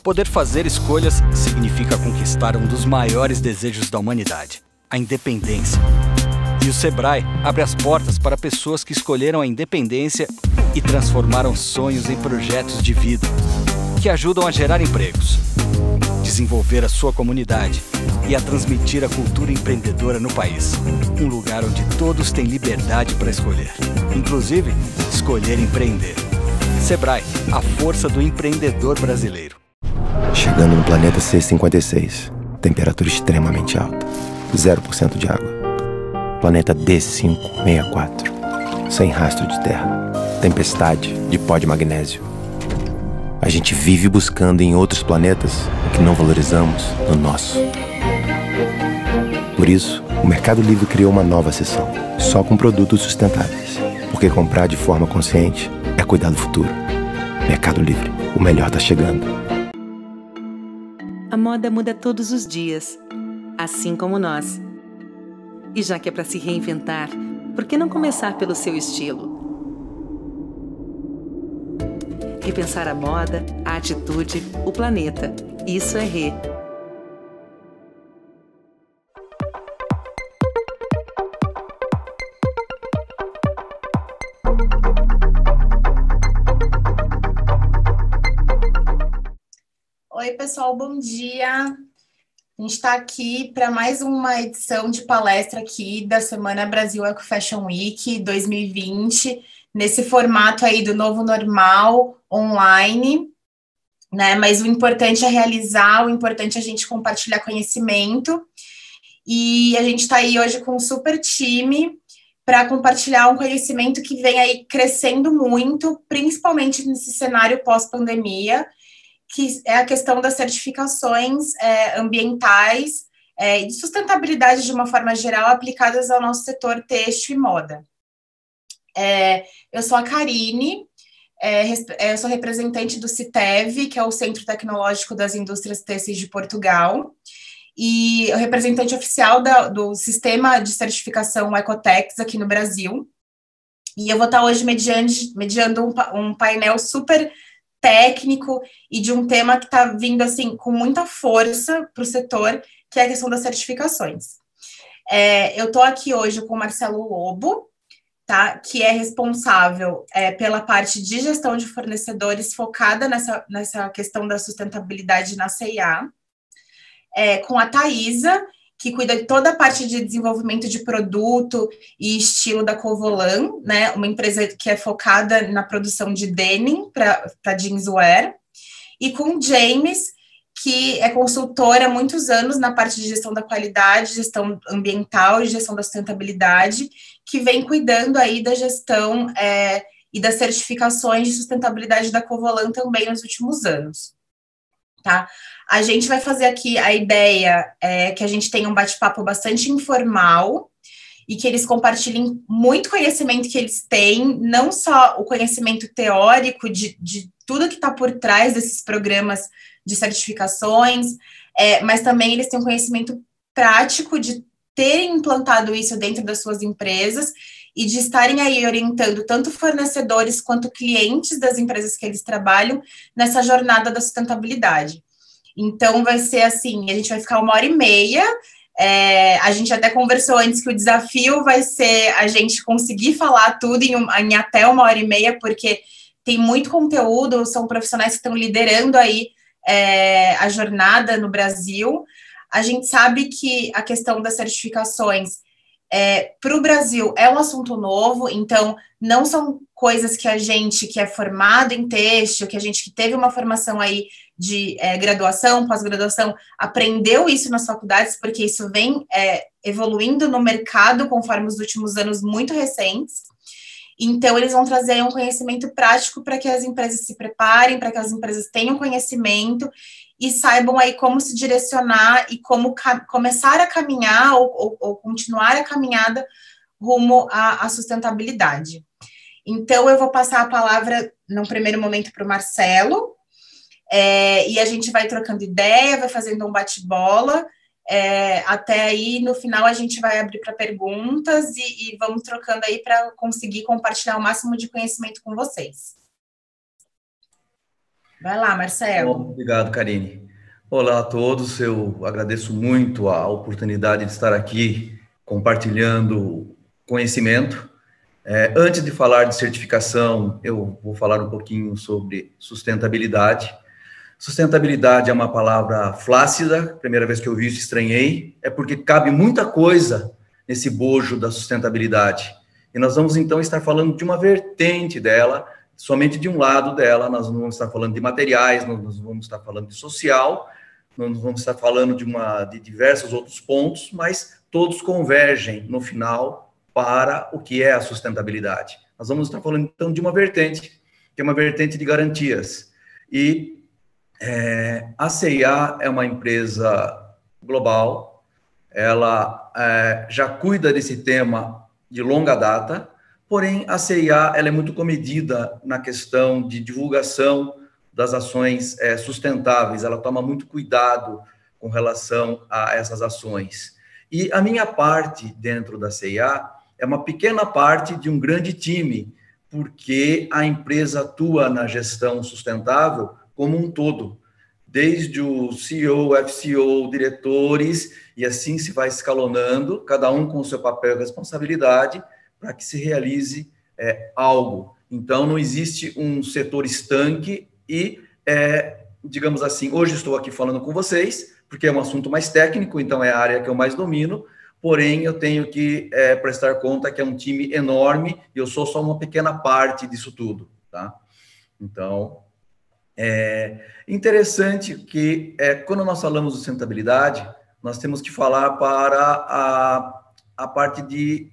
Poder fazer escolhas significa conquistar um dos maiores desejos da humanidade, a independência. E o Sebrae abre as portas para pessoas que escolheram a independência e transformaram sonhos em projetos de vida, que ajudam a gerar empregos, desenvolver a sua comunidade e a transmitir a cultura empreendedora no país. Um lugar onde todos têm liberdade para escolher, inclusive escolher empreender. Sebrae, a força do empreendedor brasileiro. Chegando no planeta C56, temperatura extremamente alta, 0% de água. Planeta D564, sem rastro de terra, tempestade de pó de magnésio. A gente vive buscando em outros planetas o que não valorizamos no nosso. Por isso, o Mercado Livre criou uma nova seção, só com produtos sustentáveis. Porque comprar de forma consciente é cuidar do futuro. Mercado Livre, o melhor tá chegando. A moda muda todos os dias, assim como nós. E já que é para se reinventar, por que não começar pelo seu estilo? Repensar a moda, a atitude, o planeta. Isso é Rê. Oi, pessoal, bom dia. A gente está aqui para mais uma edição de palestra aqui da Semana Brasil Eco Fashion Week 2020, nesse formato aí do novo normal, online, né? Mas o importante é realizar, o importante é a gente compartilhar conhecimento. E a gente está aí hoje com um super time para compartilhar um conhecimento que vem aí crescendo muito, principalmente nesse cenário pós-pandemia, que é a questão das certificações ambientais e de sustentabilidade de uma forma geral aplicadas ao nosso setor têxtil e moda. Eu sou a Karine, eu sou representante do CITEV, que é o Centro Tecnológico das Indústrias Têxteis de Portugal, e o representante oficial do Sistema de Certificação Ecotex aqui no Brasil. E eu vou estar hoje mediando um painel super técnico e de um tema que está vindo assim com muita força para o setor, que é a questão das certificações. Eu estou aqui hoje com o Marcelo Lobo, tá? Que é responsável pela parte de gestão de fornecedores focada nessa questão da sustentabilidade na C&A, com a Thaisa, que cuida de toda a parte de desenvolvimento de produto e estilo da Covolan, né? Uma empresa que é focada na produção de denim para jeanswear, e com o James, que é consultora há muitos anos na parte de gestão da qualidade, gestão ambiental e gestão da sustentabilidade, que vem cuidando aí da gestão e das certificações de sustentabilidade da Covolan também nos últimos anos. Tá? A gente vai fazer aqui a ideia que a gente tenha um bate-papo bastante informal e que eles compartilhem muito conhecimento que eles têm, não só o conhecimento teórico de tudo que está por trás desses programas de certificações, mas também eles têm um conhecimento prático de terem implantado isso dentro das suas empresas e de estarem aí orientando tanto fornecedores quanto clientes das empresas que eles trabalham nessa jornada da sustentabilidade. Então, vai ser assim, a gente vai ficar 1h30, a gente até conversou antes que o desafio vai ser a gente conseguir falar tudo em até 1h30, porque tem muito conteúdo, são profissionais que estão liderando aí a jornada no Brasil. A gente sabe que a questão das certificações para o Brasil é um assunto novo, então não são coisas que a gente que é formado em têxtil, que a gente que teve uma formação aí de graduação, pós-graduação, aprendeu isso nas faculdades, porque isso vem evoluindo no mercado conforme os últimos anos muito recentes. Então, eles vão trazer um conhecimento prático para que as empresas se preparem, para que as empresas tenham conhecimento e saibam aí como se direcionar e como começar a caminhar ou continuar a caminhada rumo à sustentabilidade. Então, eu vou passar a palavra, num primeiro momento, para o Marcelo, e a gente vai trocando ideia, vai fazendo um bate-bola, até aí, no final, a gente vai abrir para perguntas e vamos trocando aí para conseguir compartilhar o máximo de conhecimento com vocês. Vai lá, Marcelo. Bom, obrigado, Karine. Olá a todos, eu agradeço muito a oportunidade de estar aqui compartilhando conhecimento. Antes de falar de certificação, eu vou falar um pouquinho sobre sustentabilidade. Sustentabilidade é uma palavra flácida, primeira vez que eu vi isso estranhei, é porque cabe muita coisa nesse bojo da sustentabilidade. E nós vamos então estar falando de uma vertente dela, somente de um lado dela, nós não vamos estar falando de materiais, nós vamos estar falando de social, nós vamos estar falando de diversos outros pontos, mas todos convergem no final para o que é a sustentabilidade. Nós vamos estar falando então de uma vertente, que é uma vertente de garantias. E a CIA é uma empresa global, ela já cuida desse tema de longa data, porém a CIA ela é muito comedida na questão de divulgação das ações sustentáveis, ela toma muito cuidado com relação a essas ações. E a minha parte dentro da CIA é uma pequena parte de um grande time, porque a empresa atua na gestão sustentável como um todo, desde o CEO, FCO, diretores, e assim se vai escalonando, cada um com o seu papel e responsabilidade, para que se realize algo. Então, não existe um setor estanque e, digamos assim, hoje estou aqui falando com vocês, porque é um assunto mais técnico, então é a área que eu mais domino, porém eu tenho que prestar conta que é um time enorme e eu sou só uma pequena parte disso tudo, tá? Então, é interessante que quando nós falamos de sustentabilidade, nós temos que falar para a parte de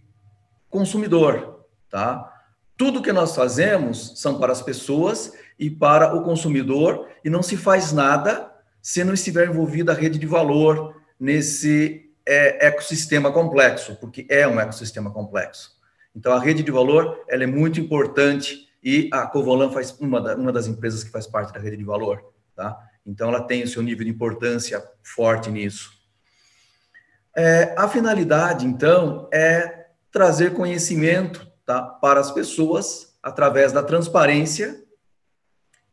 consumidor, tá? Tudo que nós fazemos são para as pessoas e para o consumidor, e não se faz nada se não estiver envolvida a rede de valor nesse ecossistema complexo, porque é um ecossistema complexo. Então, a rede de valor ela é muito importante e a Covolan faz uma das empresas que faz parte da rede de valor, tá? Então, ela tem o seu nível de importância forte nisso. A finalidade, então, é trazer conhecimento, tá, para as pessoas através da transparência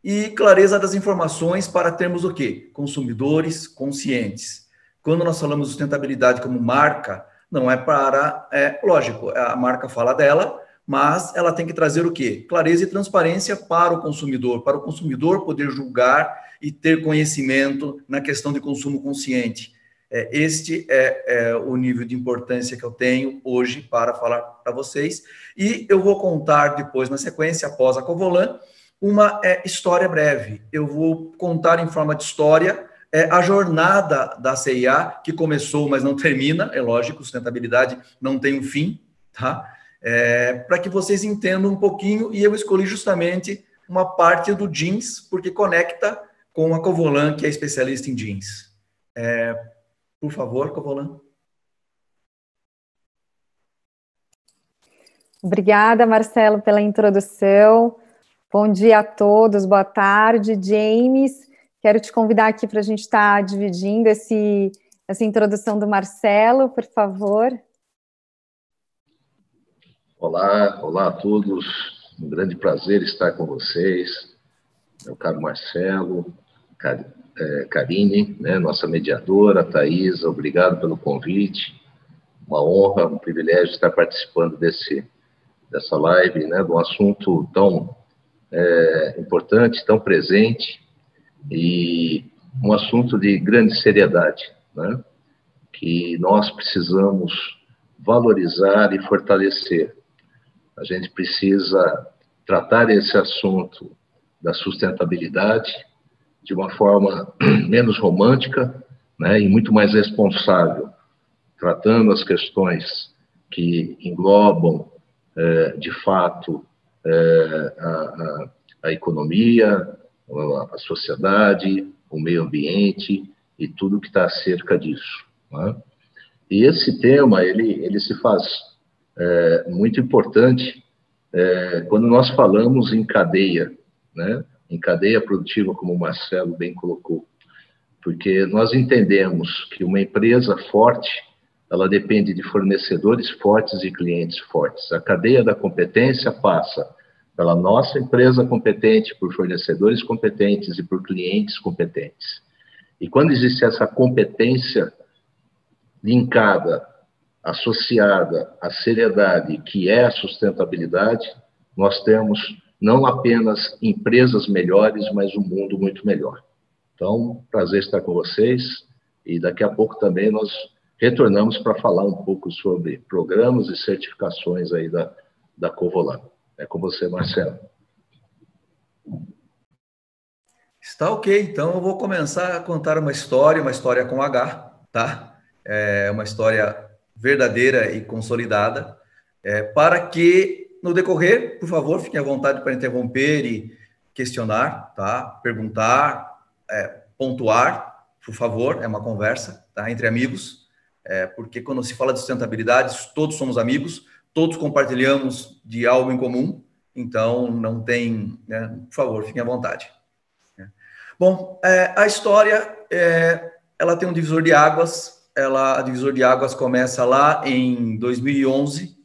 e clareza das informações para termos o quê? Consumidores conscientes. Quando nós falamos de sustentabilidade como marca, não é para... lógico, a marca fala dela, mas ela tem que trazer o quê? Clareza e transparência para o consumidor poder julgar e ter conhecimento na questão de consumo consciente. Este é o nível de importância que eu tenho hoje para falar para vocês. E eu vou contar depois, na sequência, após a Covolan, uma história breve. Eu vou contar em forma de história a jornada da CIA, que começou, mas não termina, é lógico, sustentabilidade não tem um fim, tá? Para que vocês entendam um pouquinho, e eu escolhi justamente uma parte do jeans, porque conecta com a Covolan, que é especialista em jeans. Por favor, Covolan. Obrigada, Marcelo, pela introdução. Bom dia a todos, boa tarde. James, quero te convidar aqui para a gente estar dividindo essa introdução do Marcelo, por favor. Olá a todos. Um grande prazer estar com vocês. Meu caro Marcelo, Karine, né, nossa mediadora, Thaisa, obrigado pelo convite. Uma honra, um privilégio estar participando dessa live, né, de um assunto tão importante, tão presente, e um assunto de grande seriedade, né, que nós precisamos valorizar e fortalecer. A gente precisa tratar esse assunto da sustentabilidade de uma forma menos romântica, né, e muito mais responsável, tratando as questões que englobam, de fato, a economia, a sociedade, o meio ambiente e tudo que está acerca disso, né? E esse tema, ele se faz muito importante quando nós falamos em cadeia, né? Em cadeia produtiva, como o Marcelo bem colocou, porque nós entendemos que uma empresa forte, ela depende de fornecedores fortes e clientes fortes. A cadeia da competência passa pela nossa empresa competente, por fornecedores competentes e por clientes competentes. E quando existe essa competência linkada, associada à seriedade, que é a sustentabilidade, nós temos não apenas empresas melhores, mas um mundo muito melhor. Então, prazer estar com vocês, e daqui a pouco também nós retornamos para falar um pouco sobre programas e certificações aí da Covolan. É com você, Marcelo. Está ok, então eu vou começar a contar uma história com H, tá? É uma história verdadeira e consolidada, para que, no decorrer, por favor, fiquem à vontade para interromper e questionar, tá? Perguntar, pontuar, por favor, é uma conversa, tá? Entre amigos, porque quando se fala de sustentabilidade, todos somos amigos, todos compartilhamos de algo em comum, então não tem, né? Por favor, fiquem à vontade. Bom, a história, ela tem um divisor de águas. A divisor de águas começa lá em 2011,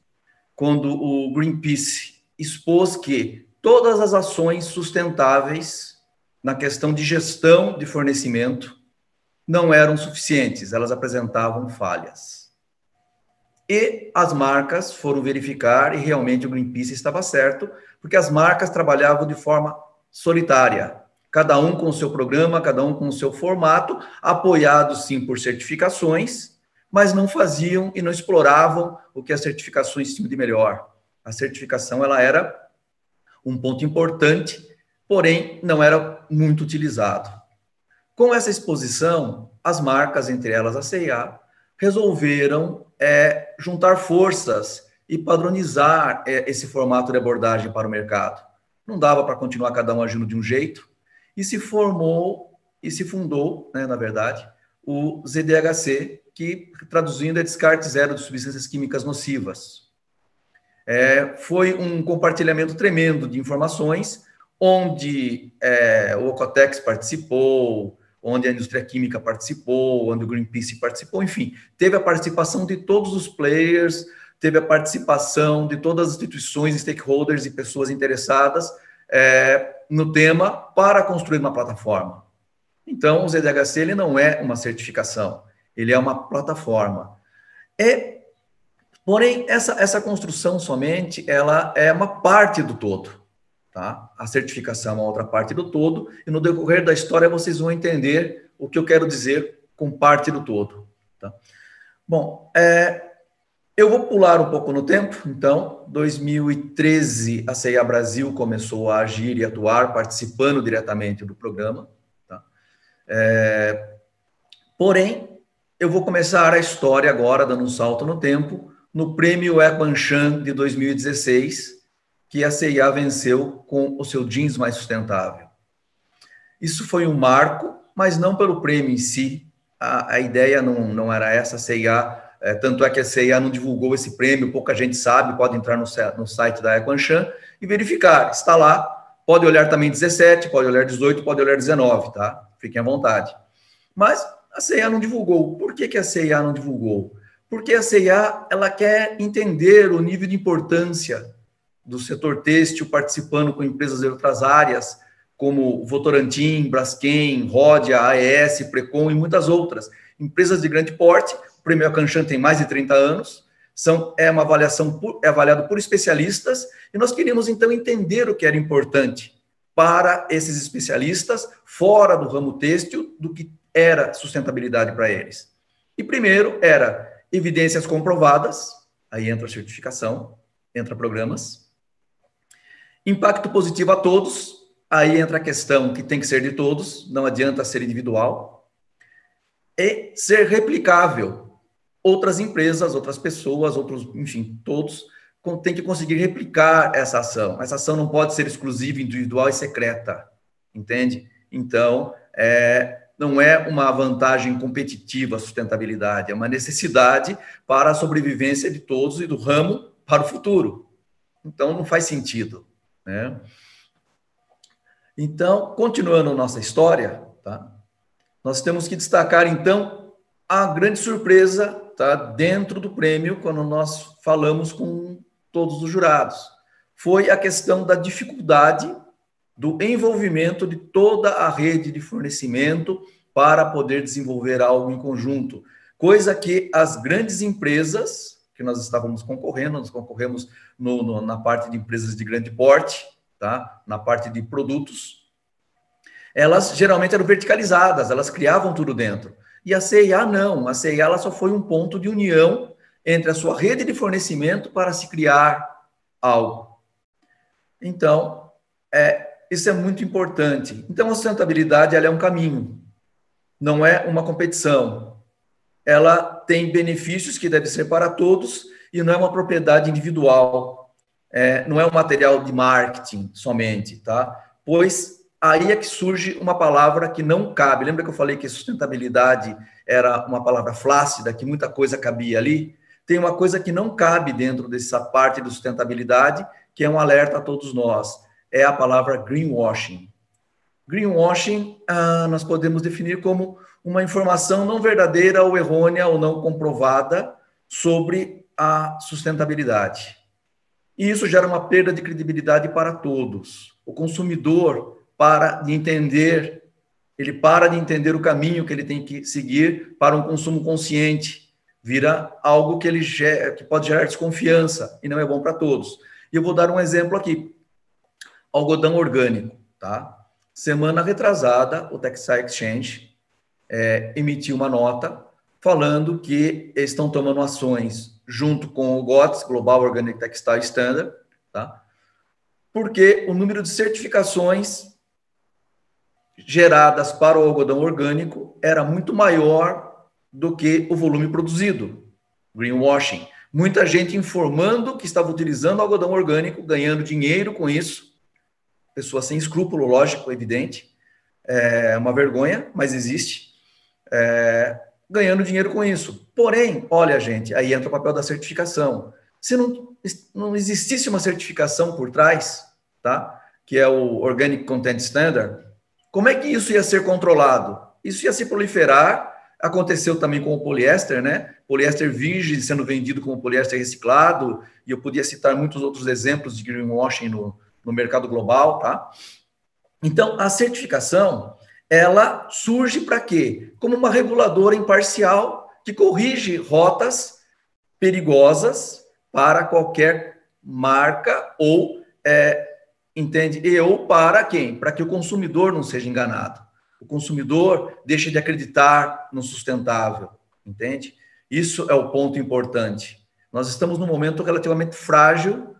quando o Greenpeace expôs que todas as ações sustentáveis na questão de gestão de fornecimento não eram suficientes, elas apresentavam falhas. E as marcas foram verificar e realmente o Greenpeace estava certo, porque as marcas trabalhavam de forma solitária, cada um com o seu programa, cada um com o seu formato, apoiados sim por certificações, mas não faziam e não exploravam o que as certificações tinham de melhor. A certificação, ela era um ponto importante, porém não era muito utilizado. Com essa exposição, as marcas, entre elas a C&A, resolveram juntar forças e padronizar esse formato de abordagem para o mercado. Não dava para continuar cada um agindo de um jeito, e se fundou, né, na verdade, o ZDHC, que, traduzindo, é descarte zero de substâncias químicas nocivas. Foi um compartilhamento tremendo de informações, onde o Ocotex participou, onde a indústria química participou, onde o Greenpeace participou, enfim, teve a participação de todos os players, teve a participação de todas as instituições, stakeholders e pessoas interessadas no tema para construir uma plataforma. Então, o ZDHC ele não é uma certificação, ele é uma plataforma. Porém, essa construção somente, ela é uma parte do todo, tá? A certificação é uma outra parte do todo, e no decorrer da história vocês vão entender o que eu quero dizer com parte do todo, tá? Bom, eu vou pular um pouco no tempo. Então, 2013, a C&A Brasil começou a agir e atuar, participando diretamente do programa, tá? Porém, eu vou começar a história agora, dando um salto no tempo, no Prêmio Equanchan de 2016, que a C&A venceu com o seu jeans mais sustentável. Isso foi um marco, mas não pelo prêmio em si. A ideia não era essa, a C&A... tanto é que a C&A não divulgou esse prêmio, pouca gente sabe, pode entrar no site da Equanchan e verificar, está lá, pode olhar também 17, pode olhar 18, pode olhar 19, tá? Fiquem à vontade. Mas a C&A não divulgou. Por que a C&A não divulgou? Porque a C&A, ela quer entender o nível de importância do setor têxtil, participando com empresas de outras áreas, como Votorantim, Braskem, Rodia, AES, Precon e muitas outras. Empresas de grande porte. O Prêmio Equanchan tem mais de 30 anos, uma avaliação avaliado por especialistas, e nós queríamos, então, entender o que era importante para esses especialistas, fora do ramo têxtil, do que era sustentabilidade para eles. E primeiro era evidências comprovadas, aí entra a certificação, entra programas. Impacto positivo a todos, aí entra a questão que tem que ser de todos, não adianta ser individual. E ser replicável. Outras empresas, outras pessoas, enfim, todos têm que conseguir replicar essa ação. Essa ação não pode ser exclusiva, individual e secreta, entende? Então, não é uma vantagem competitiva a sustentabilidade, é uma necessidade para a sobrevivência de todos e do ramo para o futuro. Então, não faz sentido, né? Então, continuando nossa história, tá? Nós temos que destacar, então, a grande surpresa, tá, dentro do prêmio, quando nós falamos com todos os jurados. foi a questão da dificuldade do envolvimento de toda a rede de fornecimento para poder desenvolver algo em conjunto, coisa que as grandes empresas, que nós estávamos concorrendo, nós concorremos na parte de empresas de grande porte, tá? Na parte de produtos, elas geralmente eram verticalizadas, elas criavam tudo dentro. E a CIA não, a CIA ela só foi um ponto de união entre a sua rede de fornecimento para se criar algo. Então, isso é muito importante. Então, a sustentabilidade ela é um caminho, não é uma competição. Ela tem benefícios que devem ser para todos e não é uma propriedade individual. Não é um material de marketing somente, tá? Pois aí é que surge uma palavra que não cabe. Lembra que eu falei que sustentabilidade era uma palavra flácida, que muita coisa cabia ali? Tem uma coisa que não cabe dentro dessa parte de sustentabilidade, que é um alerta a todos nós. É a palavra greenwashing. Greenwashing, nós podemos definir como uma informação não verdadeira ou errônea ou não comprovada sobre a sustentabilidade. E isso gera uma perda de credibilidade para todos. O consumidor ele para de entender o caminho que ele tem que seguir para um consumo consciente. Vira algo que que pode gerar desconfiança e não é bom para todos. E eu vou dar um exemplo aqui. Algodão orgânico, tá? Semana retrasada, o Textile Exchange emitiu uma nota falando que estão tomando ações junto com o GOTS, Global Organic Textile Standard, tá? Porque o número de certificações geradas para o algodão orgânico era muito maior do que o volume produzido. Greenwashing. Muita gente informando que estava utilizando algodão orgânico, ganhando dinheiro com isso. Pessoa sem escrúpulo, lógico, evidente. É uma vergonha, mas existe. Ganhando dinheiro com isso. Porém, olha, gente, aí entra o papel da certificação. Se não existisse uma certificação por trás, tá? Que é o Organic Content Standard, como é que isso ia ser controlado? Isso ia se proliferar. Aconteceu também com o poliéster, né? Poliéster virgem sendo vendido como poliéster reciclado, e eu podia citar muitos outros exemplos de greenwashing no mercado global, tá? Então, a certificação, ela surge para quê? Como uma reguladora imparcial que corrige rotas perigosas para qualquer marca ou, ou para quem? Para que o consumidor não seja enganado. O consumidor deixa de acreditar no sustentável, entende? Isso é o ponto importante. Nós estamos num momento relativamente frágil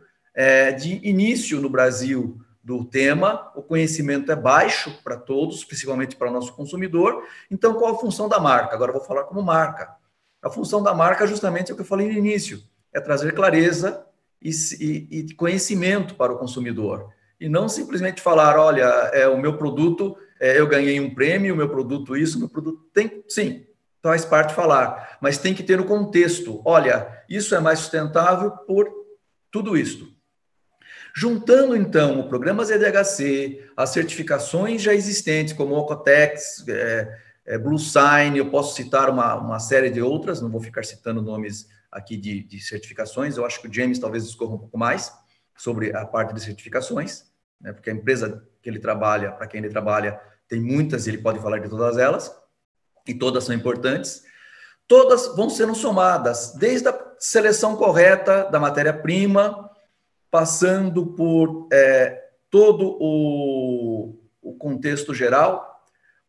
de início no Brasil do tema, o conhecimento é baixo para todos, principalmente para o nosso consumidor. Então, qual a função da marca? Agora eu vou falar como marca. A função da marca justamente é o que eu falei no início, é trazer clareza e conhecimento para o consumidor. E não simplesmente falar, olha, o meu produto, eu ganhei um prêmio, o meu produto isso, o meu produto tem, sim, faz parte falar, mas tem que ter o contexto. Olha, isso é mais sustentável por tudo isso. Juntando, então, o programa ZDHC, as certificações já existentes, como o Ocotex, Blue Sign, eu posso citar uma série de outras, não vou ficar citando nomes aqui de certificações, eu acho que o James talvez discorra um pouco mais sobre a parte de certificações, né, porque a empresa que ele trabalha, para quem ele trabalha, tem muitas e ele pode falar de todas elas, e todas são importantes. Todas vão sendo somadas, desde a seleção correta da matéria-prima, passando por todo o contexto geral,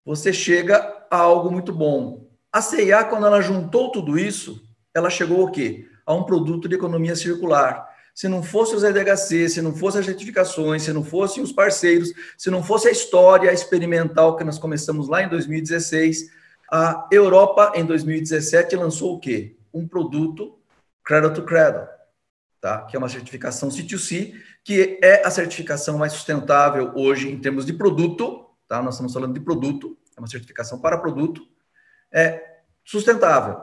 você chega a algo muito bom. A CIA, quando ela juntou tudo isso, ela chegou ao quê? A um produto de economia circular. Se não fosse os EDHC, se não fossem as certificações, se não fossem os parceiros, se não fosse a história experimental que nós começamos lá em 2016, a Europa, em 2017, lançou o quê? Um produto Cradle to Cradle, tá? Que é uma certificação C2C, que é a certificação mais sustentável hoje em termos de produto, tá? Nós estamos falando de produto, é uma certificação para produto, sustentável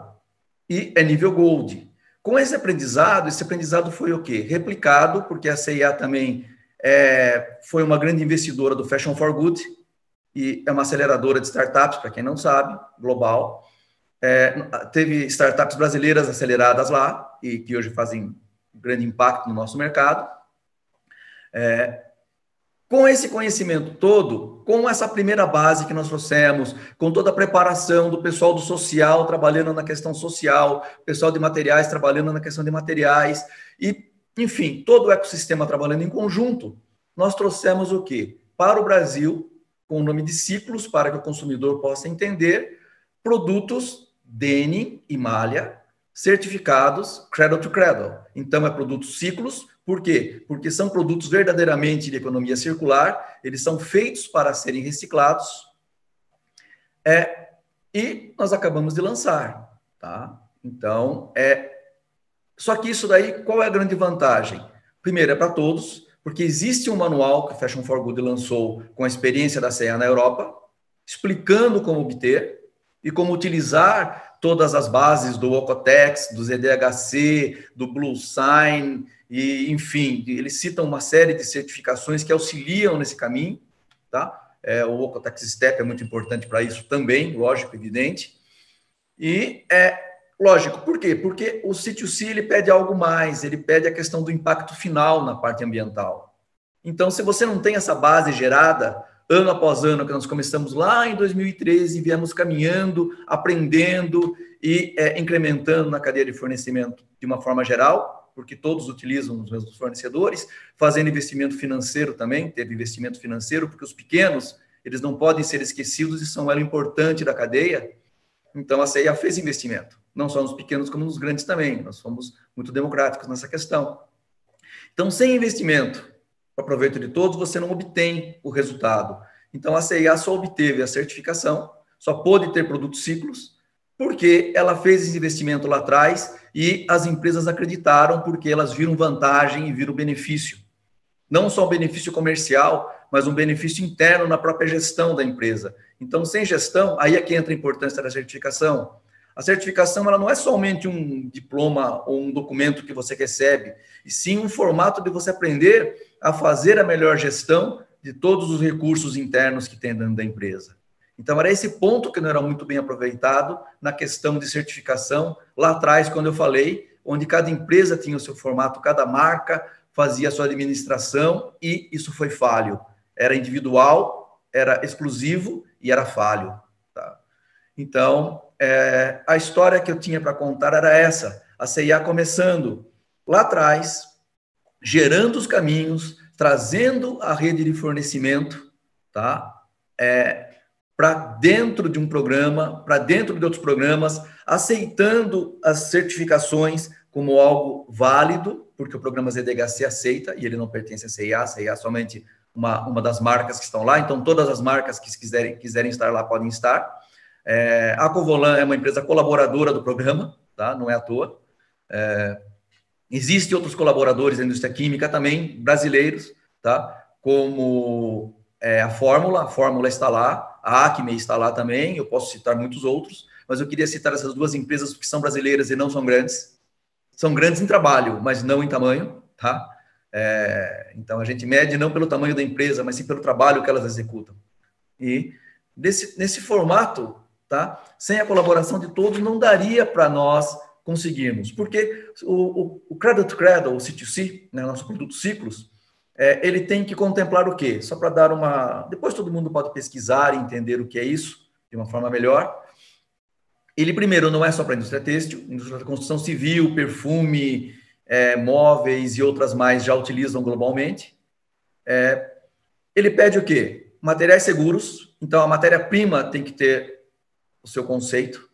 e é nível Gold. Com esse aprendizado foi o quê? Replicado, porque a CIA também foi uma grande investidora do Fashion for Good, e é uma aceleradora de startups, para quem não sabe, global. Teve startups brasileiras aceleradas lá, e que hoje fazem grande impacto no nosso mercado. Com esse conhecimento todo, com essa primeira base que nós trouxemos, com toda a preparação do pessoal do social trabalhando na questão social, pessoal de materiais trabalhando na questão de materiais, e, enfim, todo o ecossistema trabalhando em conjunto, nós trouxemos o quê? Para o Brasil, com o nome de ciclos, para que o consumidor possa entender, produtos denim e malha, certificados Cradle to Cradle. Então, é produtos ciclos. Por quê? Porque são produtos verdadeiramente de economia circular, eles são feitos para serem reciclados, e nós acabamos de lançar, tá? Então, só que isso daí, qual é a grande vantagem? Primeiro, é para todos, porque existe um manual que a Fashion for Good lançou com a experiência da C&A na Europa, explicando como obter e como utilizar todas as bases do Ocotex, do ZDHC, do Blue Sign, e, enfim, eles citam uma série de certificações que auxiliam nesse caminho, tá? O Ocotex Step é muito importante para isso também, lógico, evidente. E, lógico, por quê? Porque o C2C, ele pede algo mais, ele pede a questão do impacto final na parte ambiental. Então, se você não tem essa base gerada, ano após ano, que nós começamos lá em 2013, viemos caminhando, aprendendo e incrementando na cadeia de fornecimento de uma forma geral, porque todos utilizam os mesmos fornecedores, fazendo investimento financeiro também, teve investimento financeiro, porque os pequenos, eles não podem ser esquecidos e são um elo importante da cadeia. Então, a C&A fez investimento, não só nos pequenos, como nos grandes também. Nós fomos muito democráticos nessa questão. Então, sem investimento, para proveito de todos, você não obtém o resultado. Então, a C&A só obteve a certificação, só pôde ter produtos ciclos, porque ela fez esse investimento lá atrás e as empresas acreditaram porque elas viram vantagem e viram benefício. Não só um benefício comercial, mas um benefício interno na própria gestão da empresa. Então, sem gestão, aí é que entra a importância da certificação. A certificação, ela não é somente um diploma ou um documento que você recebe, e sim um formato de você aprender a fazer a melhor gestão de todos os recursos internos que tem dentro da empresa. Então, era esse ponto que não era muito bem aproveitado na questão de certificação, lá atrás, quando eu falei, onde cada empresa tinha o seu formato, cada marca fazia a sua administração, e isso foi falho. Era individual, era exclusivo e era falho. Tá? Então, a história que eu tinha para contar era essa, a C&A começando lá atrás, gerando os caminhos, trazendo a rede de fornecimento, tá? Para dentro de um programa, para dentro de outros programas, aceitando as certificações como algo válido, porque o programa ZDHC aceita, e ele não pertence à C&A, a C&A é somente uma das marcas que estão lá, então todas as marcas que quiserem estar lá podem estar. A Covolan é uma empresa colaboradora do programa, tá? Não é à toa. Existem outros colaboradores da indústria química também, brasileiros, tá? Como a Fórmula está lá, a Acme está lá também, eu posso citar muitos outros, mas eu queria citar essas duas empresas porque são brasileiras e não são grandes. São grandes em trabalho, mas não em tamanho, tá? Então, a gente mede não pelo tamanho da empresa, mas sim pelo trabalho que elas executam. E nesse formato, tá? Sem a colaboração de todos, não daria para nós conseguirmos, porque o Cradle to Cradle, o C2C, né, nosso produto ciclos, ele tem que contemplar o quê? Só para dar uma... Depois todo mundo pode pesquisar e entender o que é isso de uma forma melhor. Ele, primeiro, não é só para a indústria têxtil, indústria da construção civil, perfume, móveis e outras mais já utilizam globalmente. Ele pede o quê? Materiais seguros. Então, a matéria-prima tem que ter o seu conceito,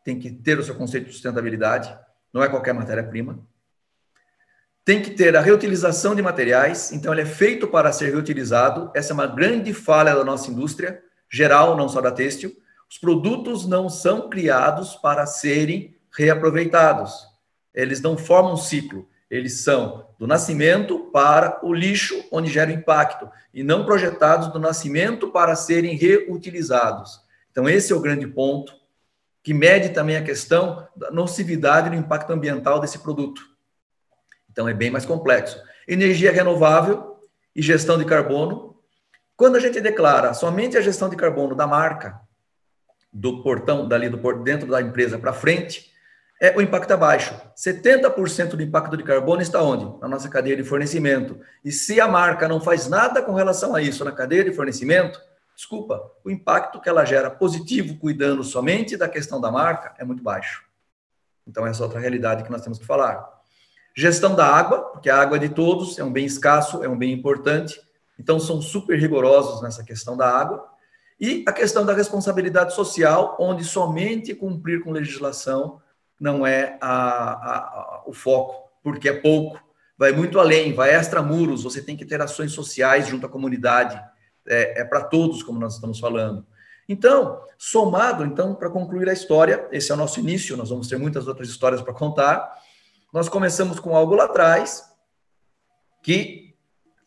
tem que ter o seu conceito de sustentabilidade, não é qualquer matéria-prima. Tem que ter a reutilização de materiais, então ele é feito para ser reutilizado. Essa é uma grande falha da nossa indústria geral, não só da têxtil. Os produtos não são criados para serem reaproveitados. Eles não formam um ciclo. Eles são do nascimento para o lixo, onde gera impacto, e não projetados do nascimento para serem reutilizados. Então, esse é o grande ponto, que mede também a questão da nocividade e do impacto ambiental desse produto. Então, é bem mais complexo. Energia renovável e gestão de carbono. Quando a gente declara somente a gestão de carbono da marca, do portão, dentro da empresa para frente, o impacto é baixo. 70% do impacto de carbono está onde? Na nossa cadeia de fornecimento. E se a marca não faz nada com relação a isso na cadeia de fornecimento, desculpa, o impacto que ela gera positivo, cuidando somente da questão da marca, é muito baixo. Então, essa é outra realidade que nós temos que falar. Gestão da água, porque a água é de todos, é um bem escasso, é um bem importante. Então, são super rigorosos nessa questão da água. E a questão da responsabilidade social, onde somente cumprir com legislação não é o foco, porque é pouco. Vai muito além, vai extramuros, você tem que ter ações sociais junto à comunidade. É para todos, como nós estamos falando. Então, somado, então, para concluir a história, esse é o nosso início, nós vamos ter muitas outras histórias para contar. Nós começamos com algo lá atrás, que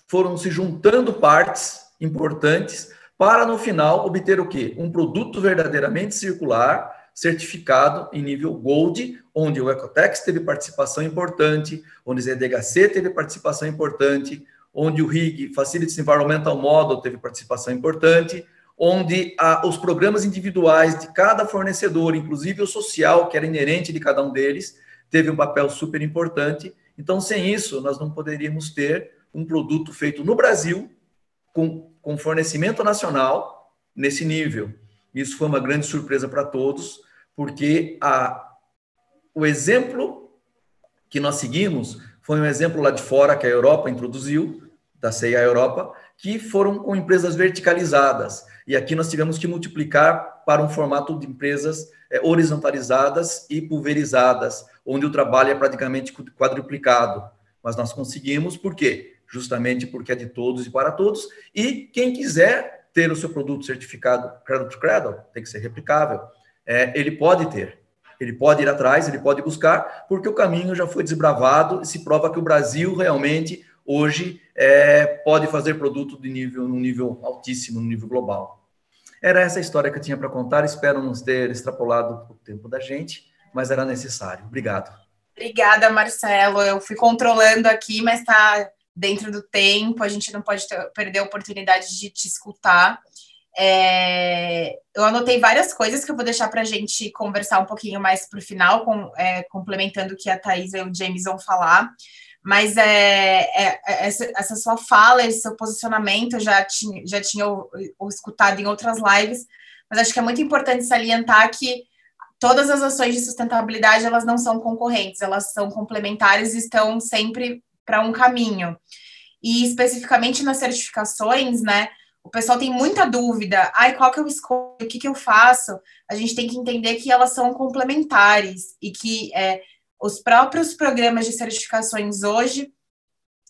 foram se juntando partes importantes para, no final, obter o quê? Um produto verdadeiramente circular, certificado em nível Gold, onde o Ecotex teve participação importante, onde o ZDHC teve participação importante, onde o RIG, Facilities Environmental Model, teve participação importante, onde os programas individuais de cada fornecedor, inclusive o social, que era inerente de cada um deles, teve um papel super importante. Então, sem isso, nós não poderíamos ter um produto feito no Brasil, com fornecimento nacional, nesse nível. Isso foi uma grande surpresa para todos, porque o exemplo que nós seguimos foi um exemplo lá de fora, que a Europa introduziu, da CIA Europa, que foram com empresas verticalizadas. E aqui nós tivemos que multiplicar para um formato de empresas horizontalizadas e pulverizadas, onde o trabalho é praticamente quadruplicado. Mas nós conseguimos, por quê? Justamente porque é de todos e para todos. E quem quiser ter o seu produto certificado Cradle to Cradle, tem que ser replicável, ele pode ter. Ele pode ir atrás, ele pode buscar, porque o caminho já foi desbravado e se prova que o Brasil realmente hoje pode fazer produto num nível altíssimo, no nível global. Era essa a história que eu tinha para contar, espero não ter extrapolado o tempo da gente, mas era necessário. Obrigado. Obrigada, Marcelo. Eu fui controlando aqui, mas está dentro do tempo, a gente não pode perder a oportunidade de te escutar. Eu anotei várias coisas que eu vou deixar para a gente conversar um pouquinho mais para o final, complementando o que a Thaís e o James vão falar. Mas essa sua fala, esse seu posicionamento, eu já tinha escutado em outras lives, mas acho que é muito importante salientar que todas as ações de sustentabilidade, elas não são concorrentes, elas são complementares e estão sempre para um caminho. E especificamente nas certificações, né, o pessoal tem muita dúvida, qual que eu escolho, o que eu faço? A gente tem que entender que elas são complementares e que os próprios programas de certificações hoje,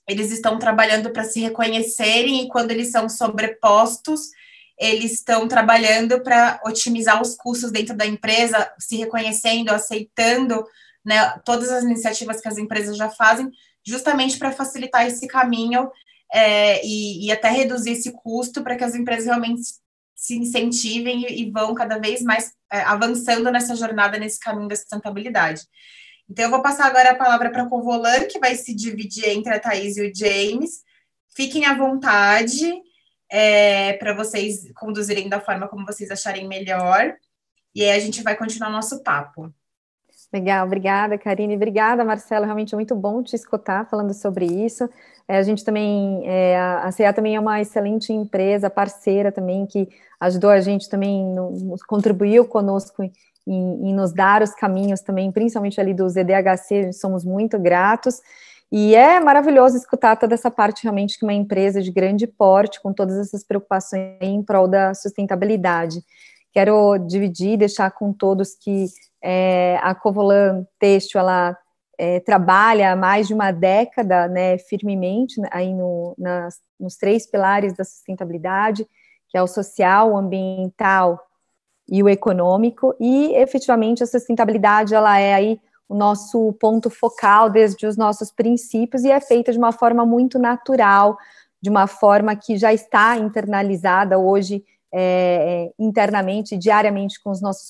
eles estão trabalhando para se reconhecerem e quando eles são sobrepostos, eles estão trabalhando para otimizar os custos dentro da empresa, se reconhecendo, aceitando, né, todas as iniciativas que as empresas já fazem, justamente para facilitar esse caminho e até reduzir esse custo para que as empresas realmente se incentivem e vão cada vez mais avançando nessa jornada, nesse caminho da sustentabilidade. Então, eu vou passar agora a palavra para a Covolan, que vai se dividir entre a Thaís e o James. Fiquem à vontade para vocês conduzirem da forma como vocês acharem melhor. E aí a gente vai continuar o nosso papo. Legal, obrigada, Karine. Obrigada, Marcelo. Realmente é muito bom te escutar falando sobre isso. A gente também, a CA também é uma excelente empresa, parceira também, que ajudou a gente também, contribuiu conosco em nos dar os caminhos também, principalmente ali do ZDHC, somos muito gratos. E é maravilhoso escutar toda essa parte realmente que uma empresa de grande porte, com todas essas preocupações em prol da sustentabilidade. Quero dividir, deixar com todos que a Covolan Têxtil, ela trabalha há mais de uma década, né, firmemente aí nos 3 pilares da sustentabilidade, que é o social, o ambiental e o econômico, e efetivamente a sustentabilidade, ela é aí o nosso ponto focal desde os nossos princípios e é feita de uma forma muito natural, de uma forma que já está internalizada hoje internamente, diariamente com os nossos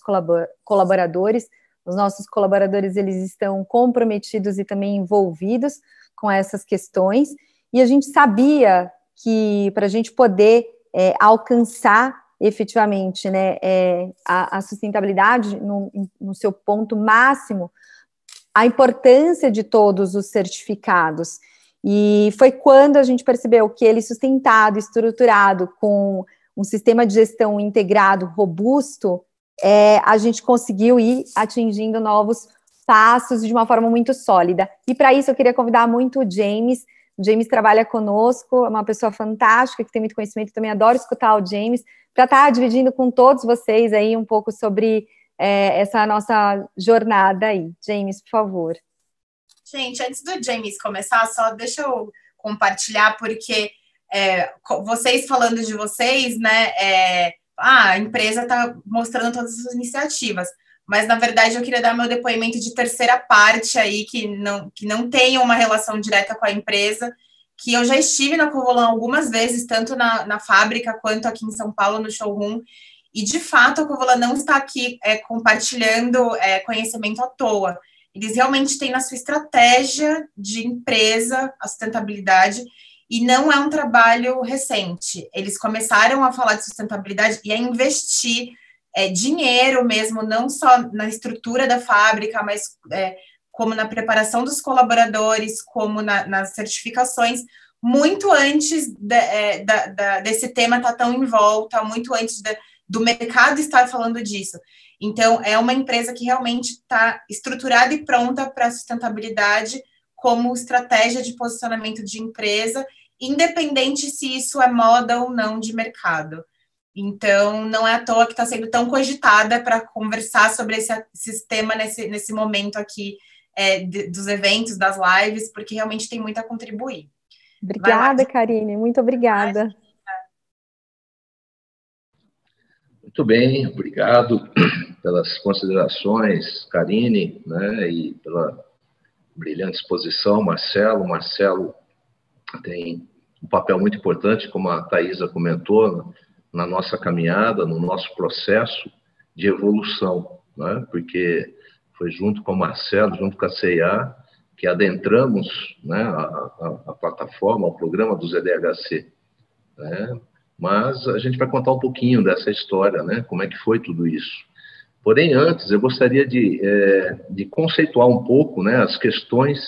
colaboradores. Os nossos colaboradores, eles estão comprometidos e também envolvidos com essas questões, e a gente sabia que para a gente poder alcançar efetivamente, né, a sustentabilidade no seu ponto máximo, a importância de todos os certificados. E foi quando a gente percebeu que ele sustentado, estruturado, com um sistema de gestão integrado, robusto, a gente conseguiu ir atingindo novos passos de uma forma muito sólida. E para isso eu queria convidar muito o James. O James trabalha conosco, é uma pessoa fantástica, que tem muito conhecimento, também adoro escutar o James, para estar dividindo com todos vocês aí um pouco sobre essa nossa jornada aí. James, por favor. Gente, antes do James começar, só deixa eu compartilhar, porque vocês falando de vocês, né, a empresa está mostrando todas as iniciativas, mas, na verdade, eu queria dar meu depoimento de terceira parte aí, que não tem uma relação direta com a empresa, que eu já estive na Covolan algumas vezes, tanto na fábrica quanto aqui em São Paulo, no showroom, e, de fato, a Covolan não está aqui compartilhando conhecimento à toa. Eles realmente têm na sua estratégia de empresa a sustentabilidade, e não é um trabalho recente. Eles começaram a falar de sustentabilidade e a investir dinheiro mesmo, não só na estrutura da fábrica, mas como na preparação dos colaboradores, como nas certificações, muito antes desse tema estar tão em volta, muito antes do mercado estar falando disso. Então, é uma empresa que realmente está estruturada e pronta para a sustentabilidade como estratégia de posicionamento de empresa, independente se isso é moda ou não de mercado. Então, não é à toa que está sendo tão cogitada para conversar sobre esse tema nesse momento aqui dos eventos, das lives, porque realmente tem muito a contribuir. Obrigada, Karine, muito obrigada. Muito bem, obrigado pelas considerações, Karine, né, e pela brilhante exposição, Marcelo. Marcelo tem um papel muito importante, como a Thaisa comentou, na nossa caminhada, no nosso processo de evolução, né, porque foi junto com o Marcelo, junto com a CIA, que adentramos, né, a plataforma, o programa do ZDHC, né? Mas a gente vai contar um pouquinho dessa história, né? Como é que foi tudo isso. Porém, antes, eu gostaria de conceituar um pouco, né, as questões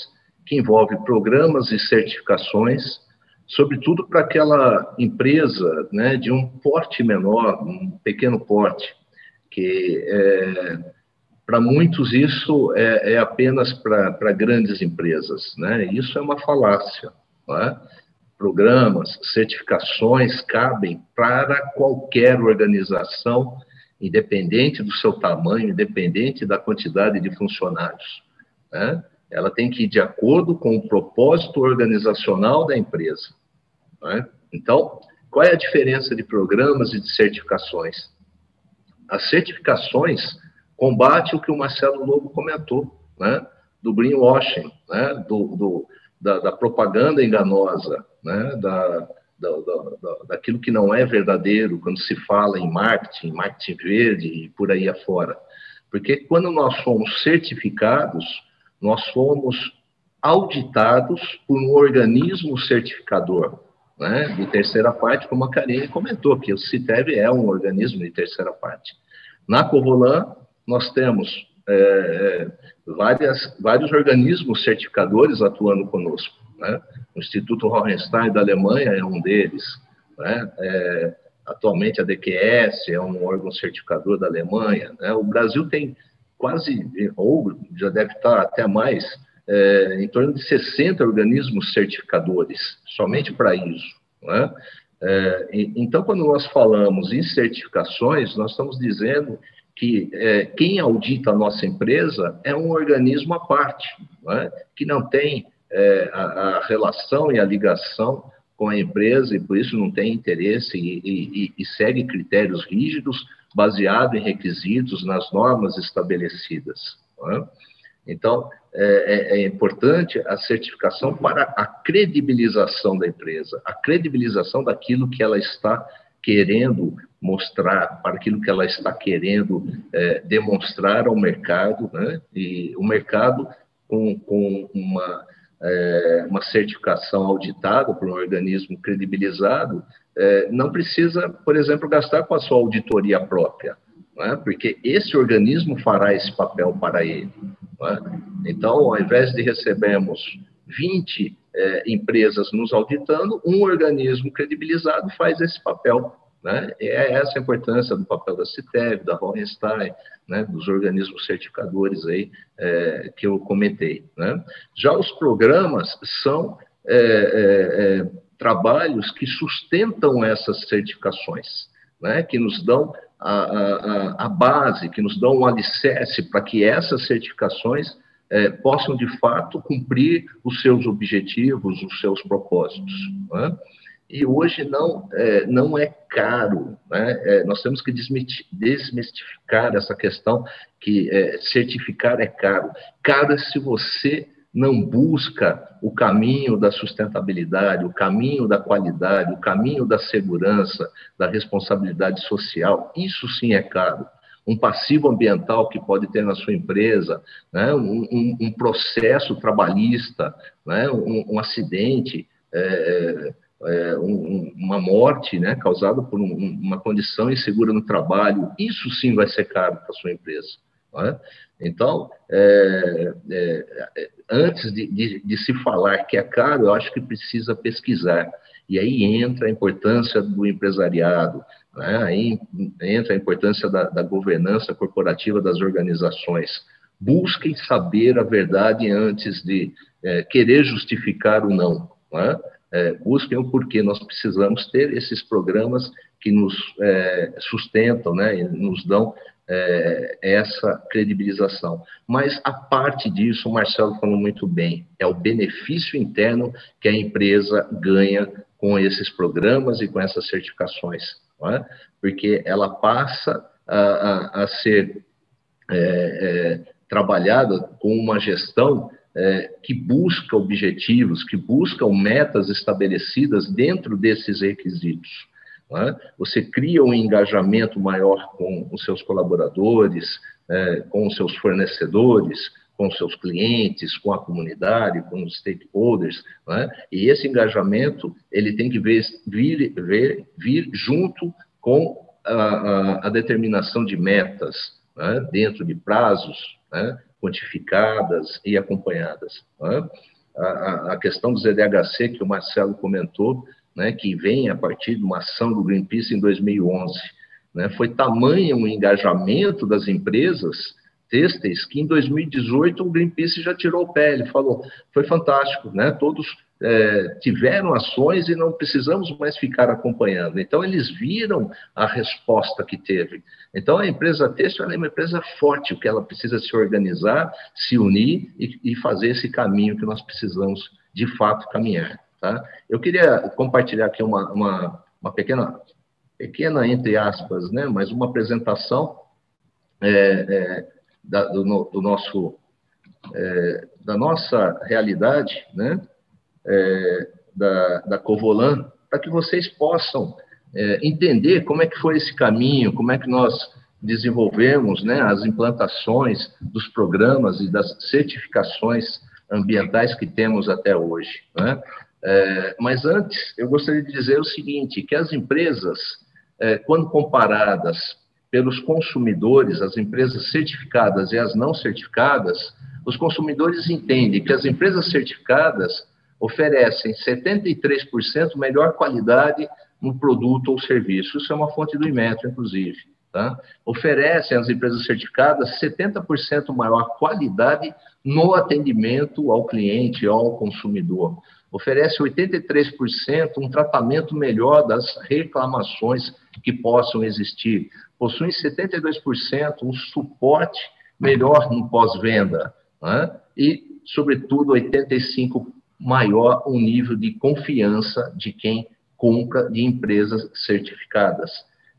que envolvem programas e certificações, sobretudo para aquela empresa, né, de um porte menor, um pequeno porte, que para muitos isso é apenas para grandes empresas, né? Isso é uma falácia, né? Programas, certificações cabem para qualquer organização, independente do seu tamanho, independente da quantidade de funcionários, né? Ela tem que ir de acordo com o propósito organizacional da empresa, né? Então, qual é a diferença de programas e de certificações? As certificações combatem o que o Marcelo Lobo comentou, né? Do greenwashing, né? Da propaganda enganosa, né? Daquilo que não é verdadeiro quando se fala em marketing verde e por aí afora. Porque quando nós somos certificados, nós somos auditados por um organismo certificador, né? De terceira parte, como a Karine comentou, que o CITEV é um organismo de terceira parte. Na Covolan, nós temos vários organismos certificadores atuando conosco, né? O Instituto Hohenstein da Alemanha é um deles, né? Atualmente a DQS é um órgão certificador da Alemanha, né? O Brasil tem quase, ou já deve estar até mais, em torno de 60 organismos certificadores, somente para isso, né? Então, quando nós falamos em certificações, nós estamos dizendo que quem audita a nossa empresa é um organismo à parte, né? Que não tem a relação e a ligação com a empresa e, por isso, não tem interesse e segue critérios rígidos baseado em requisitos nas normas estabelecidas, né? Então, é importante a certificação para a credibilização da empresa, a credibilização daquilo que ela está querendo mostrar, para aquilo que ela está querendo demonstrar ao mercado, né? E o mercado, com uma certificação auditada por um organismo credibilizado, não precisa, por exemplo, gastar com a sua auditoria própria, né? Porque esse organismo fará esse papel para ele, né? Então, ao invés de recebermos 20 empresas nos auditando, um organismo credibilizado faz esse papel, né? É essa a importância do papel da CITEV, da Hohenstein, né, dos organismos certificadores aí, que eu comentei, né? Já os programas são trabalhos que sustentam essas certificações, né, que nos dão a base, que nos dão um alicerce para que essas certificações possam, de fato, cumprir os seus objetivos, os seus propósitos, né? E hoje não é caro, né? Nós temos que desmistificar essa questão que certificar é caro. Caro é se você não busca o caminho da sustentabilidade, o caminho da qualidade, o caminho da segurança, da responsabilidade social. Isso sim é caro. Um passivo ambiental que pode ter na sua empresa, né? um processo trabalhista, né? um acidente, uma morte, né? causada por uma condição insegura no trabalho, isso sim vai ser caro para a sua empresa. Né? Então, antes de se falar que é caro, eu acho que precisa pesquisar. E aí entra a importância do empresariado, né? Aí entra a importância da governança corporativa das organizações. Busquem saber a verdade antes de querer justificar o não, né? Busquem o porquê. Nós precisamos ter esses programas que nos sustentam, né? E nos dão essa credibilização. Mas, a parte disso, o Marcelo falou muito bem, é o benefício interno que a empresa ganha com esses programas e com essas certificações, não é? Porque ela passa a ser trabalhada com uma gestão que busca objetivos, que busca metas estabelecidas dentro desses requisitos. Né? Você cria um engajamento maior com os seus colaboradores, com os seus fornecedores, com os seus clientes, com a comunidade, com os stakeholders, né? E esse engajamento ele tem que vir junto com a determinação de metas, né? Dentro de prazos, né? Quantificadas e acompanhadas. Né? A questão do ZDHC, que o Marcelo comentou, né, que vem a partir de uma ação do Greenpeace em 2011. Né, foi tamanho o engajamento das empresas têxteis que em 2018 o Greenpeace já tirou o pé, ele falou, foi fantástico, né, todos tiveram ações e não precisamos mais ficar acompanhando. Então, eles viram a resposta que teve. Então, a empresa têxtil ela é uma empresa forte, o que ela precisa se organizar, se unir e fazer esse caminho que nós precisamos, de fato, caminhar. Tá? Eu queria compartilhar aqui uma pequena, entre aspas, né, mas uma apresentação da nossa realidade, né, da Covolan, para que vocês possam entender como é que foi esse caminho, como é que nós desenvolvemos, né, as implantações dos programas e das certificações ambientais que temos até hoje, né? Mas antes, eu gostaria de dizer o seguinte, que as empresas, quando comparadas pelos consumidores, as empresas certificadas e as não certificadas, os consumidores entendem que as empresas certificadas oferecem 73% melhor qualidade no produto ou serviço. Isso é uma fonte do Inmetro, inclusive. Tá? Oferecem às empresas certificadas 70% maior qualidade no atendimento ao cliente, ao consumidor. Oferece 83% um tratamento melhor das reclamações que possam existir. Possuem 72% um suporte melhor no pós-venda, né? E, sobretudo, 85% maior um nível de confiança de quem compra de empresas certificadas.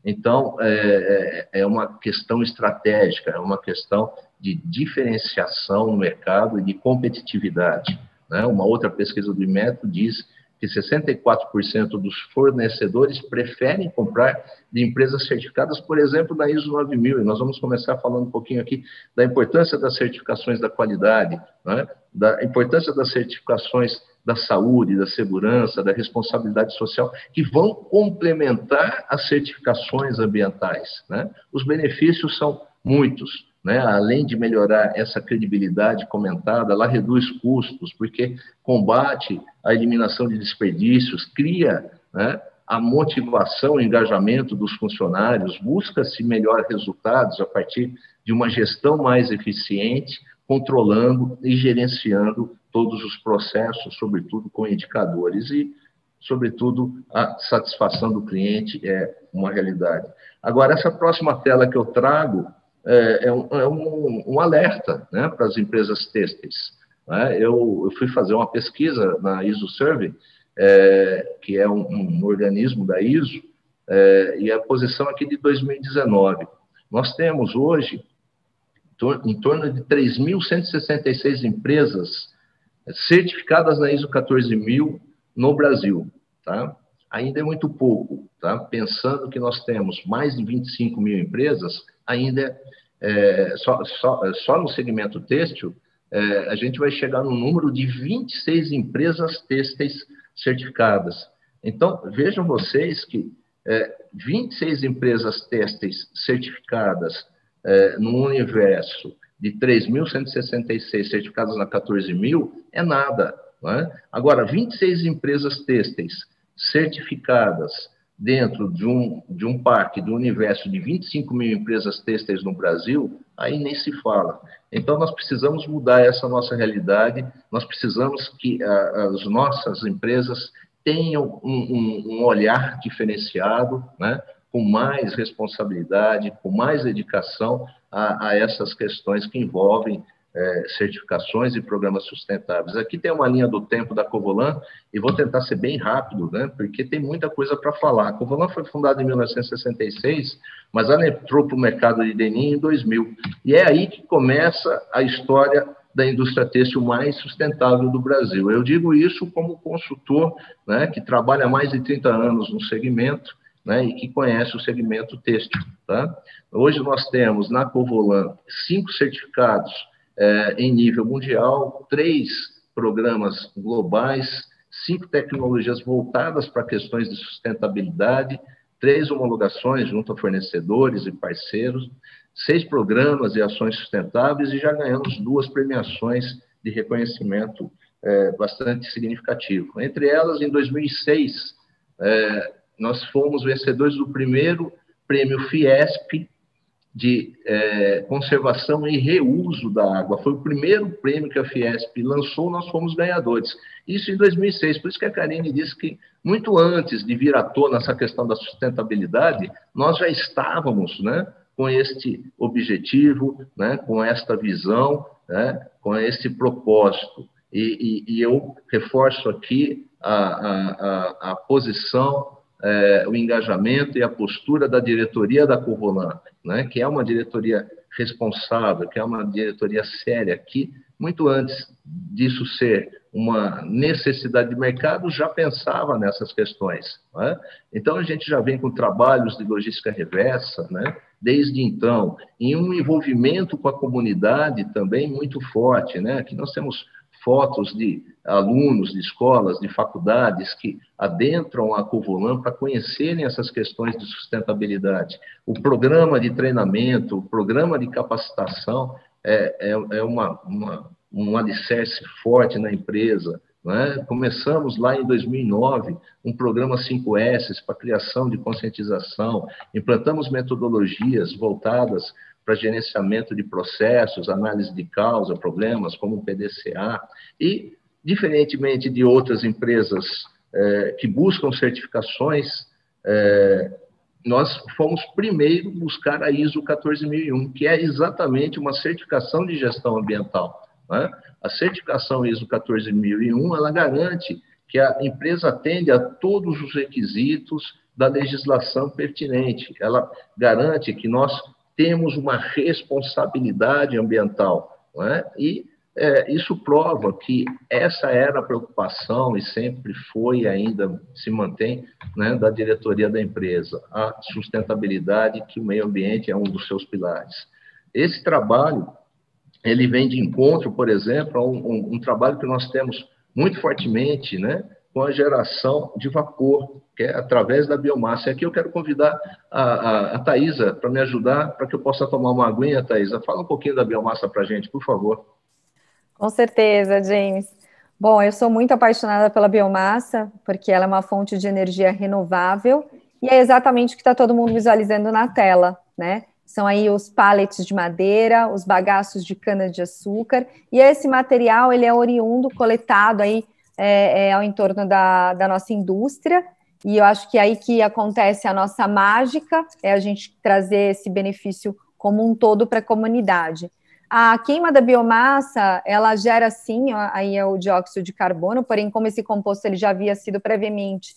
Então, é uma questão estratégica, é uma questão de diferenciação no mercado e de competitividade. Né? Uma outra pesquisa do Inmetro diz que 64% dos fornecedores preferem comprar de empresas certificadas, por exemplo, da ISO 9000, e nós vamos começar falando um pouquinho aqui da importância das certificações da qualidade, né? Da importância das certificações da saúde, da segurança, da responsabilidade social, que vão complementar as certificações ambientais. Né? Os benefícios são muitos, né? Além de melhorar essa credibilidade comentada, ela reduz custos, porque combate a eliminação de desperdícios, cria, né, a motivação, o engajamento dos funcionários, busca-se melhores resultados a partir de uma gestão mais eficiente, controlando e gerenciando todos os processos, sobretudo com indicadores e, sobretudo, a satisfação do cliente é uma realidade. Agora, essa próxima tela que eu trago é um alerta, né, para as empresas têxteis, né? Eu fui fazer uma pesquisa na ISO Survey, que é um organismo da ISO, e a posição aqui de 2019. Nós temos hoje em torno de 3.166 empresas certificadas na ISO 14000 no Brasil, tá? Ainda é muito pouco, tá? Pensando que nós temos mais de 25 mil empresas, ainda só no segmento têxtil, a gente vai chegar no número de 26 empresas têxteis certificadas. Então, vejam vocês que 26 empresas têxteis certificadas no universo de 3.166 certificadas na 14.000 é nada, né? Agora, 26 empresas têxteis certificadas dentro de um parque, do universo de 25 mil empresas têxteis no Brasil, aí nem se fala. Então, nós precisamos mudar essa nossa realidade, nós precisamos que as nossas empresas tenham um olhar diferenciado, né, com mais responsabilidade, com mais dedicação a essas questões que envolvem certificações e programas sustentáveis. Aqui tem uma linha do tempo da Covolan, e vou tentar ser bem rápido, né, porque tem muita coisa para falar. A Covolan foi fundada em 1966, mas ela entrou para o mercado de denim em 2000, e é aí que começa a história da indústria têxtil mais sustentável do Brasil. Eu digo isso como consultor, né, que trabalha há mais de 30 anos no segmento, né, e que conhece o segmento têxtil, tá? Hoje nós temos na Covolan 5 certificados em nível mundial, 3 programas globais, 5 tecnologias voltadas para questões de sustentabilidade, 3 homologações junto a fornecedores e parceiros, 6 programas e ações sustentáveis, e já ganhamos 2 premiações de reconhecimento bastante significativo. Entre elas, em 2006, nós fomos vencedores do primeiro prêmio Fiesp de conservação e reuso da água. Foi o primeiro prêmio que a Fiesp lançou, nós fomos ganhadores. Isso em 2006, por isso que a Karine disse que muito antes de vir à tona essa questão da sustentabilidade, nós já estávamos, né, com este objetivo, né, com esta visão, né, com esse propósito. E eu reforço aqui a posição, o engajamento e a postura da diretoria da Covolan, né, que é uma diretoria responsável, que é uma diretoria séria, que muito antes disso ser uma necessidade de mercado, já pensava nessas questões, né? Então, a gente já vem com trabalhos de logística reversa, né, desde então, em um envolvimento com a comunidade também muito forte, né? Aqui nós temos fotos de alunos de escolas, de faculdades que adentram a Covolan para conhecerem essas questões de sustentabilidade. O programa de treinamento, o programa de capacitação é um alicerce forte na empresa, né? Começamos lá em 2009 um programa 5S para criação de conscientização, implantamos metodologias voltadas para gerenciamento de processos, análise de causa, problemas, como o PDCA, e, diferentemente de outras empresas que buscam certificações, nós fomos primeiro buscar a ISO 14001, que é exatamente uma certificação de gestão ambiental, né? A certificação ISO 14001, ela garante que a empresa atende a todos os requisitos da legislação pertinente, ela garante que nós temos uma responsabilidade ambiental, não é? E isso prova que essa era a preocupação e sempre foi, ainda se mantém, né, da diretoria da empresa, a sustentabilidade, que o meio ambiente é um dos seus pilares. Esse trabalho, ele vem de encontro, por exemplo, a um trabalho que nós temos muito fortemente, né, com a geração de vapor, que é através da biomassa. E aqui eu quero convidar a Thaisa para me ajudar, para que eu possa tomar uma aguinha. Thaisa, fala um pouquinho da biomassa para a gente, por favor. Com certeza, James. Bom, eu sou muito apaixonada pela biomassa, porque ela é uma fonte de energia renovável, e é exatamente o que está todo mundo visualizando na tela, né? São aí os pallets de madeira, os bagaços de cana-de-açúcar, e esse material, ele é oriundo, coletado aí ao entorno da nossa indústria, e eu acho que é aí que acontece a nossa mágica, é a gente trazer esse benefício como um todo para a comunidade. A queima da biomassa, ela gera sim aí o dióxido de carbono, porém como esse composto ele já havia sido previamente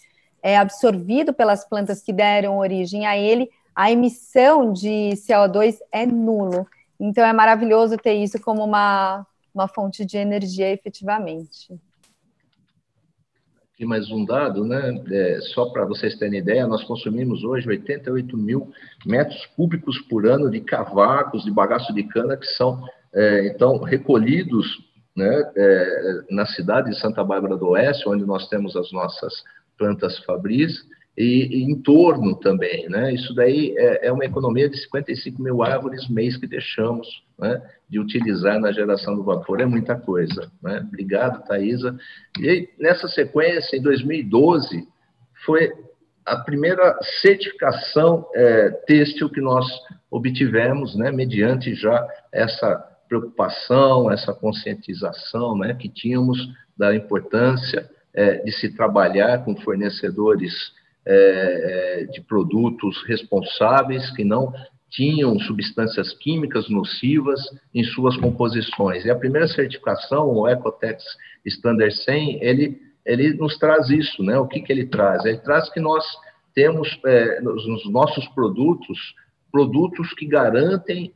absorvido pelas plantas que deram origem a ele, a emissão de CO2 é nulo. Então é maravilhoso ter isso como uma fonte de energia efetivamente. Aqui mais um dado, né? Só para vocês terem ideia, nós consumimos hoje 88 mil metros cúbicos por ano de cavacos, de bagaço de cana, que são, então, recolhidos, né, na cidade de Santa Bárbara do Oeste, onde nós temos as nossas plantas fabris, e em torno também, né? Isso daí é uma economia de 55 mil árvores mês que deixamos, né, de utilizar na geração do vapor. É muita coisa, né? Obrigado, Thaisa. E aí, nessa sequência, em 2012, foi a primeira certificação têxtil que nós obtivemos, né, mediante já essa preocupação, essa conscientização, né, que tínhamos da importância de se trabalhar com fornecedores de produtos responsáveis, que não tinham substâncias químicas nocivas em suas composições. E a primeira certificação, o Ecotex Standard 100, ele nos traz isso, né? O que ele traz? Ele traz que nós temos nos nossos produtos que garantem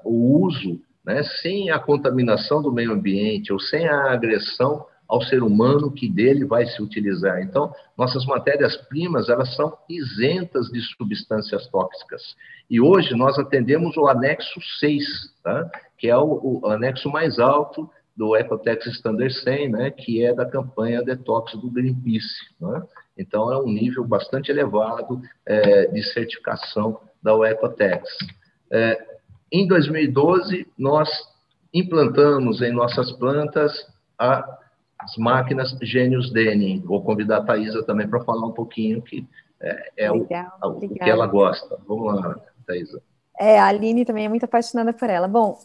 o uso, né, sem a contaminação do meio ambiente ou sem a agressão ao ser humano que dele vai se utilizar. Então, nossas matérias-primas, elas são isentas de substâncias tóxicas. E hoje nós atendemos o anexo 6, tá? Que é o anexo mais alto do Ecotex Standard 100, né? Que é da campanha Detox do Greenpeace, né? Então, é um nível bastante elevado de certificação da Ecotex. Em 2012, nós implantamos em nossas plantas as máquinas Genius Denning. Vou convidar a Thaisa também para falar um pouquinho, que o que ela gosta. Vamos lá, Thaisa. A Aline também é muito apaixonada por ela. Bom,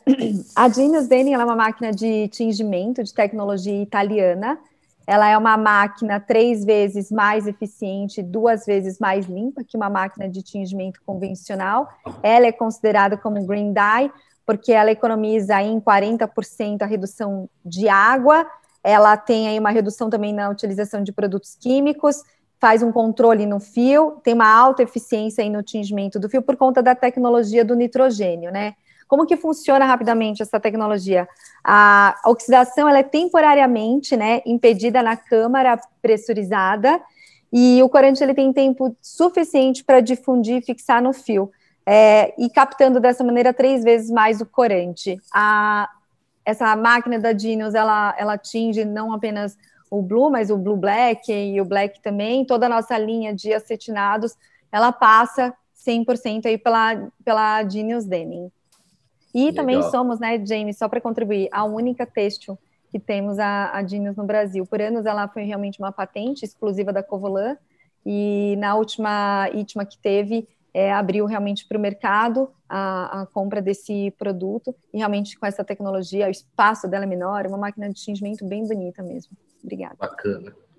a Genius Denning ela é uma máquina de tingimento de tecnologia italiana. Ela é uma máquina 3 vezes mais eficiente, 2 vezes mais limpa que uma máquina de tingimento convencional. Ela é considerada como Green Dye, porque ela economiza em 40% a redução de água. Ela tem aí uma redução também na utilização de produtos químicos, faz um controle no fio, tem uma alta eficiência aí no tingimento do fio por conta da tecnologia do nitrogênio, né? Como que funciona rapidamente essa tecnologia? A oxidação ela é temporariamente, né, impedida na câmara pressurizada e o corante ele tem tempo suficiente para difundir e fixar no fio, e captando dessa maneira 3 vezes mais o corante. Essa máquina da Genius, ela atinge não apenas o Blue, mas o Blue Black e o Black também. Toda a nossa linha de acetinados, ela passa 100% aí pela Genius Denning. E legal. Também somos, né, James, só para contribuir, a única têxtil que temos a Genius no Brasil. Por anos ela foi realmente uma patente exclusiva da Covolan e na última ITMA que teve, abriu realmente para o mercado a compra desse produto e realmente com essa tecnologia, o espaço dela é menor, uma máquina de tingimento bem bonita mesmo. Obrigada.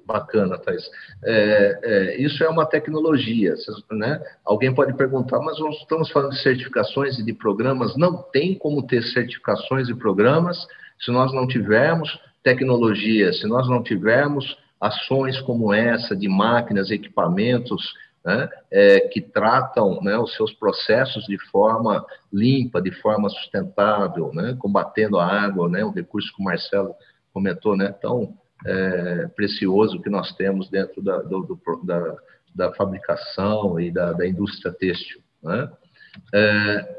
Bacana, Thaís. Isso é uma tecnologia, né? Alguém pode perguntar, mas nós estamos falando de certificações e de programas, não tem como ter certificações e programas se nós não tivermos tecnologia, se nós não tivermos ações como essa de máquinas, equipamentos, né, que tratam, né, os seus processos de forma limpa, de forma sustentável, né, combatendo a água, né, um recurso que o Marcelo comentou, né, tão precioso que nós temos dentro da fabricação e da indústria têxtil, né.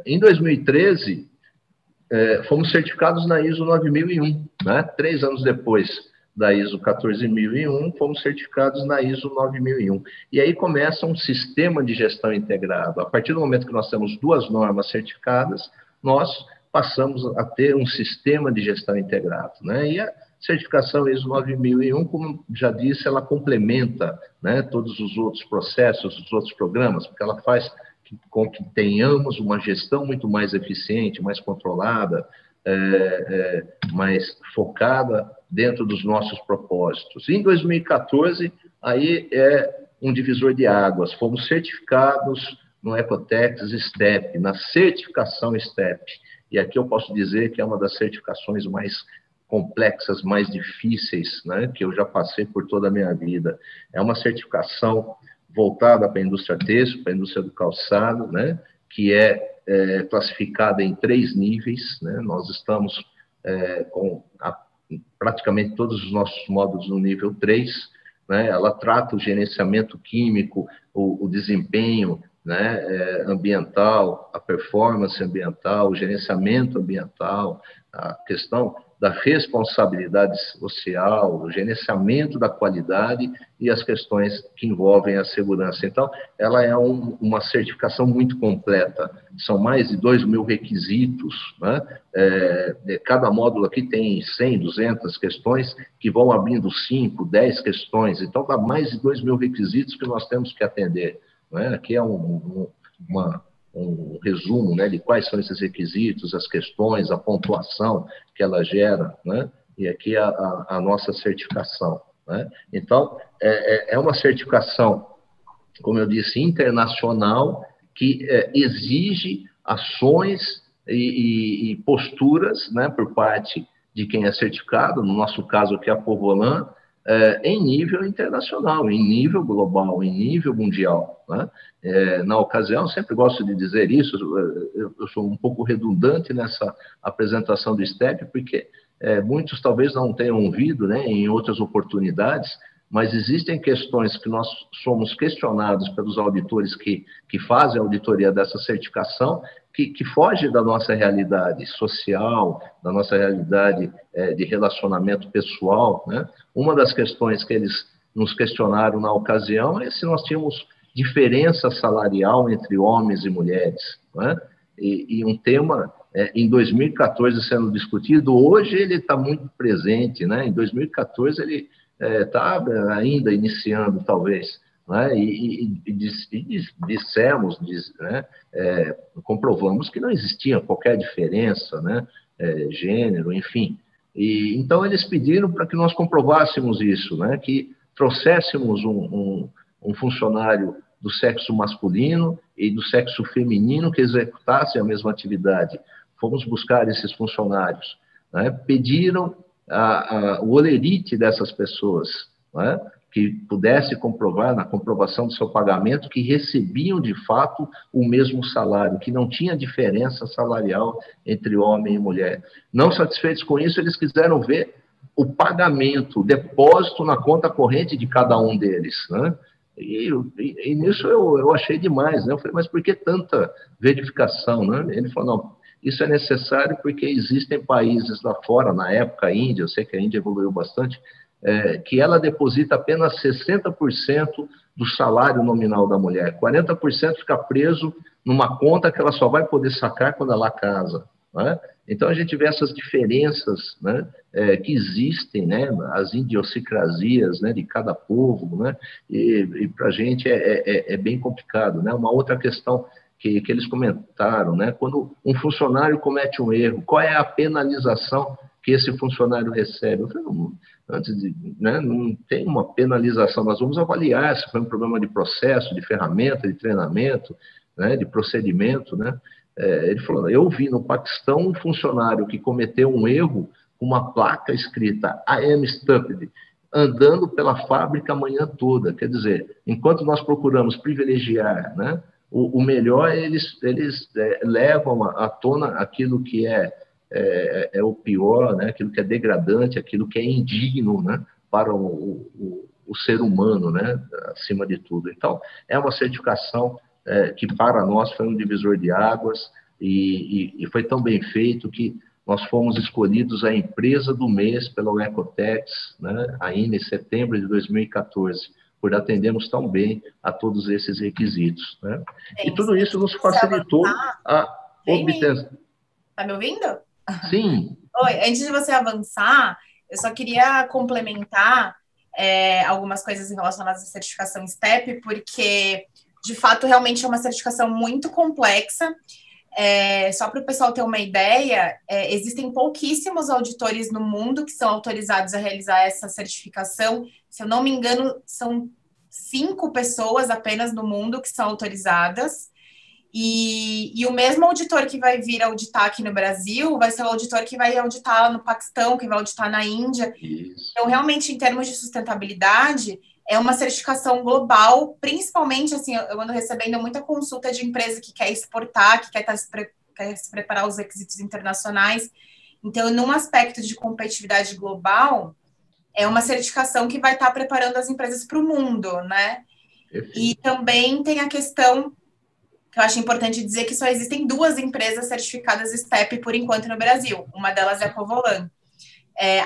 Em 2013, fomos certificados na ISO 9001, né, 3 anos depois. da ISO 14001, fomos certificados na ISO 9001. E aí começa um sistema de gestão integrado. A partir do momento que nós temos 2 normas certificadas, nós passamos a ter um sistema de gestão integrado, né? E a certificação ISO 9001, como já disse, ela complementa, né, todos os outros processos, os outros programas, porque ela faz com que tenhamos uma gestão muito mais eficiente, mais controlada, mais focada dentro dos nossos propósitos. Em 2014, aí é um divisor de águas. Fomos certificados no Ecotex STEP, na certificação STEP. E aqui eu posso dizer que é uma das certificações mais complexas, mais difíceis, né, que eu já passei por toda a minha vida. É uma certificação voltada para a indústria têxtil, para a indústria do calçado, né, que é classificada em 3 níveis, né? Nós estamos com praticamente todos os nossos módulos no nível 3, né? Ela trata o gerenciamento químico, o desempenho, né, ambiental, a performance ambiental, o gerenciamento ambiental, a questão da responsabilidade social, o gerenciamento da qualidade e as questões que envolvem a segurança. Então, ela é uma certificação muito completa. São mais de 2.000 requisitos, né? Cada módulo aqui tem 100, 200 questões que vão abrindo 5, 10 questões. Então, dá mais de 2.000 requisitos que nós temos que atender, né? Aqui é um resumo, né, de quais são esses requisitos, as questões, a pontuação que ela gera, né? E aqui a nossa certificação, né? Então, é uma certificação, como eu disse, internacional, que exige ações e posturas, né, por parte de quem é certificado, no nosso caso aqui a Povolan, em nível internacional, em nível global, em nível mundial, né? Na ocasião, sempre gosto de dizer isso, eu sou um pouco redundante nessa apresentação do STEP, porque muitos talvez não tenham ouvido, né, em outras oportunidades, mas existem questões que nós somos questionados pelos auditores que fazem a auditoria dessa certificação, que foge da nossa realidade social, da nossa realidade de relacionamento pessoal, né? Uma das questões que eles nos questionaram na ocasião é se nós tínhamos diferença salarial entre homens e mulheres, né? E um tema, em 2014 sendo discutido, hoje ele está muito presente, né? Em 2014 ele está ainda iniciando, talvez, né? Dissemos, né, comprovamos que não existia qualquer diferença, né, gênero, enfim. E então eles pediram para que nós comprovássemos isso, né, que trouxéssemos um funcionário do sexo masculino e do sexo feminino que executasse a mesma atividade. Fomos buscar esses funcionários, né, pediram o holerite dessas pessoas, né, que pudesse comprovar, na comprovação do seu pagamento, que recebiam, de fato, o mesmo salário, que não tinha diferença salarial entre homem e mulher. Não satisfeitos com isso, eles quiseram ver o pagamento, o depósito na conta corrente de cada um deles, né? E nisso eu achei demais, né? Eu falei, mas por que tanta verificação, né? Ele falou, não, isso é necessário porque existem países lá fora, na época a Índia, eu sei que a Índia evoluiu bastante, que ela deposita apenas 60% do salário nominal da mulher. 40% fica preso numa conta que ela só vai poder sacar quando ela casa, né? Então, a gente vê essas diferenças, né, que existem, né, as idiosincrasias, né, de cada povo, né, e para a gente é bem complicado, né? Uma outra questão que eles comentaram, né, quando um funcionário comete um erro, qual é a penalização que esse funcionário recebe? Eu falei, não tem uma penalização, nós vamos avaliar se foi um problema de processo, de ferramenta, de treinamento, né, de procedimento, né? Ele falou, eu vi no Paquistão um funcionário que cometeu um erro com uma placa escrita I am stupid, andando pela fábrica a manhã toda. Quer dizer, enquanto nós procuramos privilegiar, né, o melhor, eles levam à tona aquilo que é o pior, né, aquilo que é degradante, aquilo que é indigno, né, para o ser humano, né, acima de tudo. Então, é uma certificação que para nós foi um divisor de águas e foi tão bem feito que nós fomos escolhidos a empresa do mês pela Ecotex, né, ainda em setembro de 2014, por atendermos tão bem a todos esses requisitos, né? E tudo isso nos facilitou a obter... Tá me ouvindo? Sim. Oi, antes de você avançar, eu só queria complementar algumas coisas relacionadas à certificação STEP, porque, de fato, realmente é uma certificação muito complexa. Só para o pessoal ter uma ideia, existem pouquíssimos auditores no mundo que são autorizados a realizar essa certificação. Se eu não me engano, são 5 pessoas apenas no mundo que são autorizadas. E o mesmo auditor que vai vir auditar aqui no Brasil vai ser o auditor que vai auditar lá no Paquistão, que vai auditar na Índia. Isso. Então, realmente, em termos de sustentabilidade, é uma certificação global, principalmente, assim, eu ando recebendo muita consulta de empresa que quer exportar, que quer se preparar os requisitos internacionais. Então, num aspecto de competitividade global, é uma certificação que vai estar preparando as empresas para o mundo, né? Perfeito. E também tem a questão que eu acho importante dizer que só existem 2 empresas certificadas STEP por enquanto no Brasil. Uma delas é a Covolan.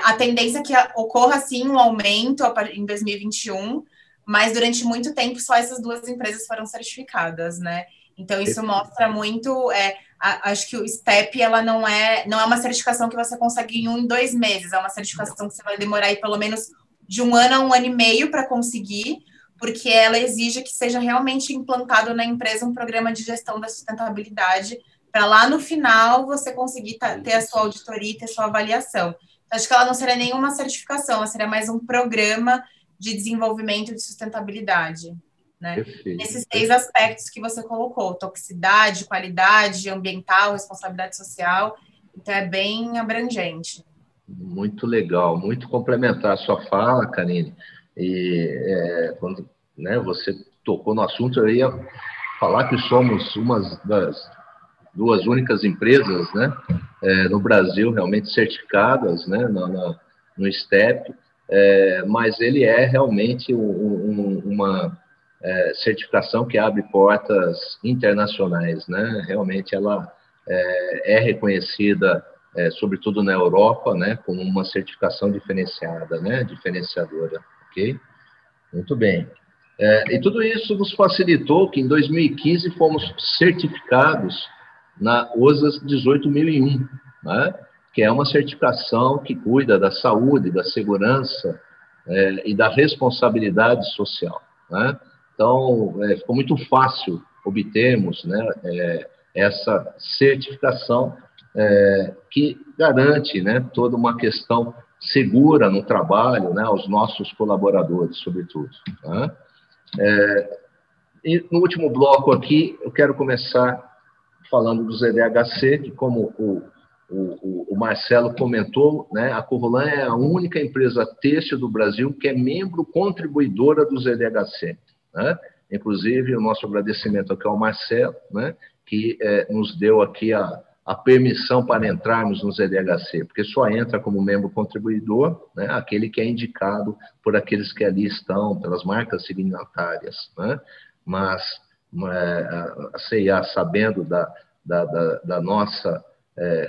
A tendência é que ocorra, sim, um aumento em 2021, mas durante muito tempo só essas 2 empresas foram certificadas, né? Então, isso mostra muito... acho que o STEP, ela não é uma certificação que você consegue em 1 em 2 meses. É uma certificação que você vai demorar aí pelo menos de 1 ano a 1 ano e meio para conseguir, porque ela exige que seja realmente implantado na empresa um programa de gestão da sustentabilidade, para lá no final você conseguir ter a sua auditoria e ter a sua avaliação. Então, acho que ela não seria nenhuma certificação, ela seria mais um programa de desenvolvimento de sustentabilidade, né? Esses 3 aspectos que você colocou, toxicidade, qualidade ambiental, responsabilidade social, então é bem abrangente. Muito legal, muito complementar a sua fala, Karine. E quando você tocou no assunto, eu ia falar que somos uma das 2 únicas empresas, né, no Brasil realmente certificadas, né, no STEP, mas ele é realmente uma certificação que abre portas internacionais, né? Realmente ela é reconhecida, sobretudo na Europa, né, como uma certificação diferenciada, né, diferenciadora. Ok? Muito bem. E tudo isso nos facilitou que em 2015 fomos certificados na OSAS 18001, né? Que é uma certificação que cuida da saúde, da segurança e da responsabilidade social, né? Então, ficou muito fácil obtermos, né, essa certificação que garante, né, toda uma questão segura no trabalho, né, aos nossos colaboradores, sobretudo, né? E no último bloco aqui, eu quero começar falando do ZDHC, que como o Marcelo comentou, né, a Covolan é a única empresa têxtil do Brasil que é membro contribuidora do ZDHC, né? Inclusive, o nosso agradecimento aqui ao Marcelo, né, que nos deu aqui a permissão para entrarmos no ZDHC, porque só entra como membro contribuidor, né, aquele que é indicado por aqueles que ali estão, pelas marcas signatárias, né? Mas a CIA, sabendo da nossa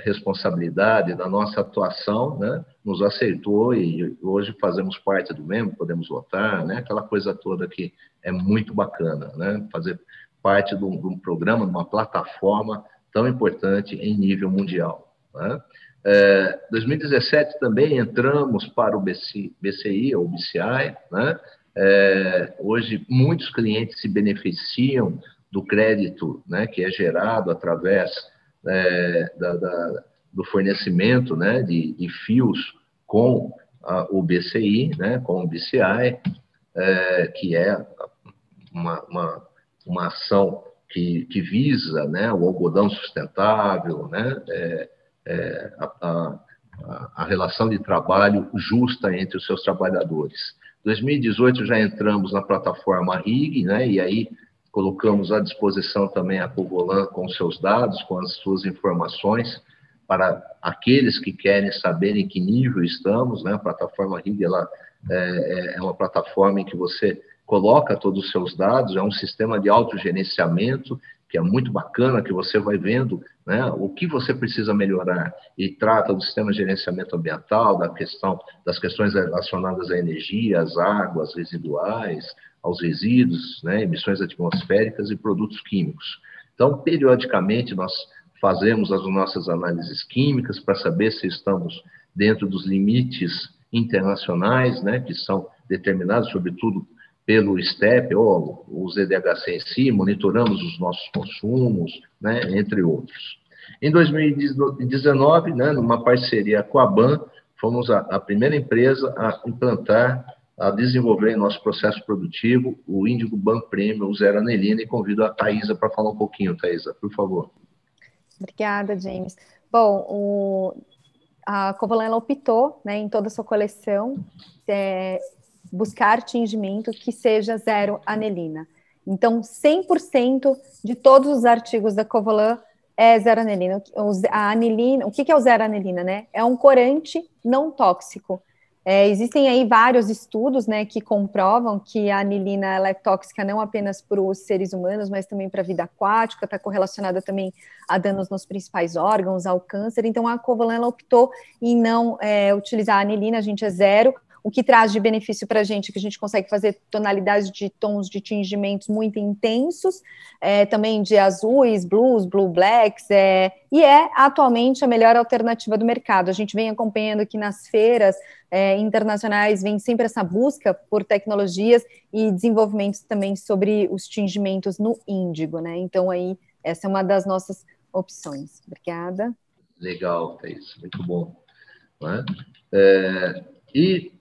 responsabilidade, da nossa atuação, né, nos aceitou e hoje fazemos parte do membro, podemos votar, né, aquela coisa toda que é muito bacana, né, fazer parte de um programa, de uma plataforma tão importante em nível mundial, né. 2017 também entramos para o BCI, ou BCI, né. Hoje muitos clientes se beneficiam do crédito, né, que é gerado através do fornecimento, né, de fios com o BCI, né, com o BCI, que é uma ação que visa, né, o algodão sustentável, né, a relação de trabalho justa entre os seus trabalhadores. Em 2018 já entramos na plataforma RIG, né, e aí colocamos à disposição também a Covolan com seus dados, com as suas informações, para aqueles que querem saber em que nível estamos, né? A plataforma RIG, ela é uma plataforma em que você coloca todos os seus dados, é um sistema de autogerenciamento que é muito bacana, que você vai vendo, né, o que você precisa melhorar, e trata do sistema de gerenciamento ambiental, das questões relacionadas à energia, às águas residuais, aos resíduos, né, emissões atmosféricas e produtos químicos. Então, periodicamente, nós fazemos as nossas análises químicas para saber se estamos dentro dos limites internacionais, né, que são determinados, sobretudo, pelo STEP, ou o ZDHC em si, monitoramos os nossos consumos, né, entre outros. Em 2019, né, numa parceria com a BAN, fomos a primeira empresa a implantar, a desenvolver em nosso processo produtivo o Índigo BAN Premium Zero Anilina, e convido a Thaisa para falar um pouquinho. Thaisa, por favor. Obrigada, James. Bom, a Covalent optou, né, em toda a sua coleção, buscar tingimento que seja zero anilina. Então, 100% de todos os artigos da Covalent é zero anilina. A anilina, o que é o zero anilina, né? É um corante não tóxico. Existem aí vários estudos, né, que comprovam que a anilina ela é tóxica não apenas para os seres humanos, mas também para a vida aquática, está correlacionada também a danos nos principais órgãos, ao câncer. Então, a Covalent optou em não utilizar a anilina, a gente é zero. O que traz de benefício para a gente, que a gente consegue fazer tonalidades de tons de tingimentos muito intensos, também de azuis, blues, blue blacks, e é atualmente a melhor alternativa do mercado. A gente vem acompanhando aqui nas feiras internacionais, vem sempre essa busca por tecnologias e desenvolvimentos também sobre os tingimentos no índigo, né? Então, aí, essa é uma das nossas opções. Obrigada. Legal, Thaís, muito bom. Né? E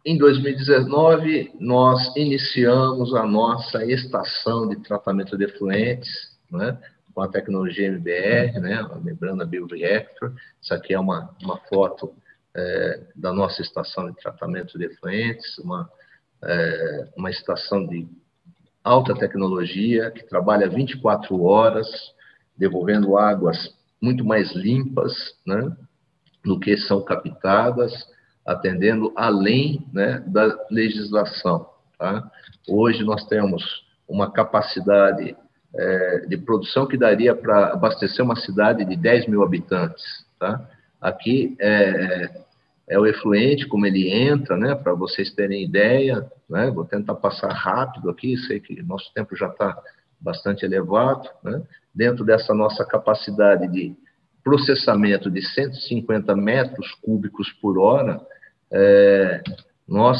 em 2019, nós iniciamos a nossa estação de tratamento de efluentes, né, com a tecnologia MBR, né, a membrana bioreactor. Isso aqui é uma foto da nossa estação de tratamento de efluentes, uma estação de alta tecnologia que trabalha 24 horas, devolvendo águas muito mais limpas, né, do que são captadas, atendendo além, né, da legislação. Tá? Hoje nós temos uma capacidade de produção que daria para abastecer uma cidade de 10 mil habitantes. Tá? Aqui é o efluente, como ele entra, né, para vocês terem ideia, né, vou tentar passar rápido aqui, sei que nosso tempo já está bastante elevado, né, dentro dessa nossa capacidade de processamento de 150 metros cúbicos por hora, nós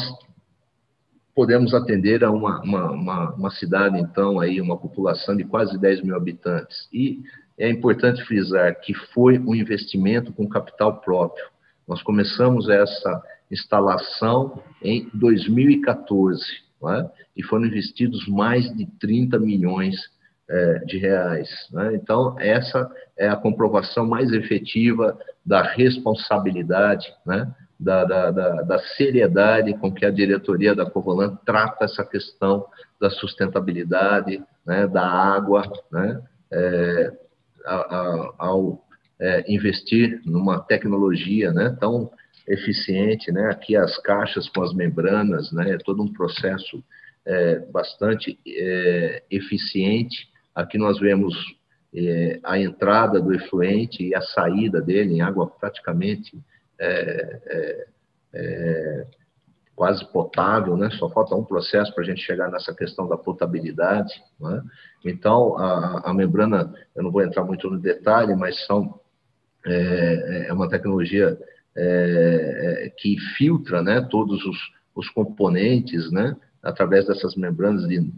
podemos atender a uma cidade, então, aí, uma população de quase 10 mil habitantes. E é importante frisar que foi um investimento com capital próprio. Nós começamos essa instalação em 2014, né? E foram investidos mais de 30 milhões de reais. Né? Então, essa é a comprovação mais efetiva da responsabilidade, né? Da seriedade com que a diretoria da Covalent trata essa questão da sustentabilidade, né? Da água, né? Ao investir numa tecnologia, né, tão eficiente, né? Aqui as caixas com as membranas, né? É todo um processo bastante eficiente. Aqui nós vemos a entrada do efluente e a saída dele em água praticamente quase potável, né? Só falta um processo para a gente chegar nessa questão da potabilidade, né? Então, a membrana, eu não vou entrar muito no detalhe, mas é uma tecnologia que filtra, né, todos os componentes, né, através dessas membranas, de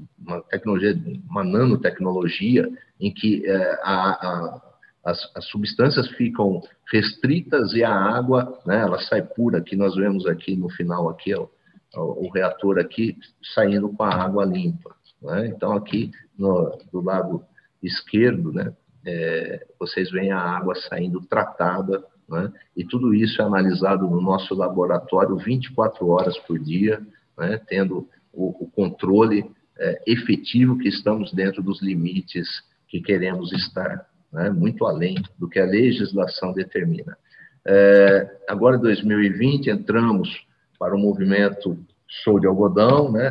uma nanotecnologia, em que as substâncias ficam restritas e a água, né, ela sai pura. Aqui nós vemos aqui no final aqui o reator aqui saindo com a água limpa, né? Então aqui do lado esquerdo, né, vocês veem a água saindo tratada, né? E tudo isso é analisado no nosso laboratório 24 horas por dia, né, tendo o controle efetivo que estamos dentro dos limites que queremos estar, né, muito além do que a legislação determina. Agora, em 2020, entramos para o movimento Show de Algodão, né,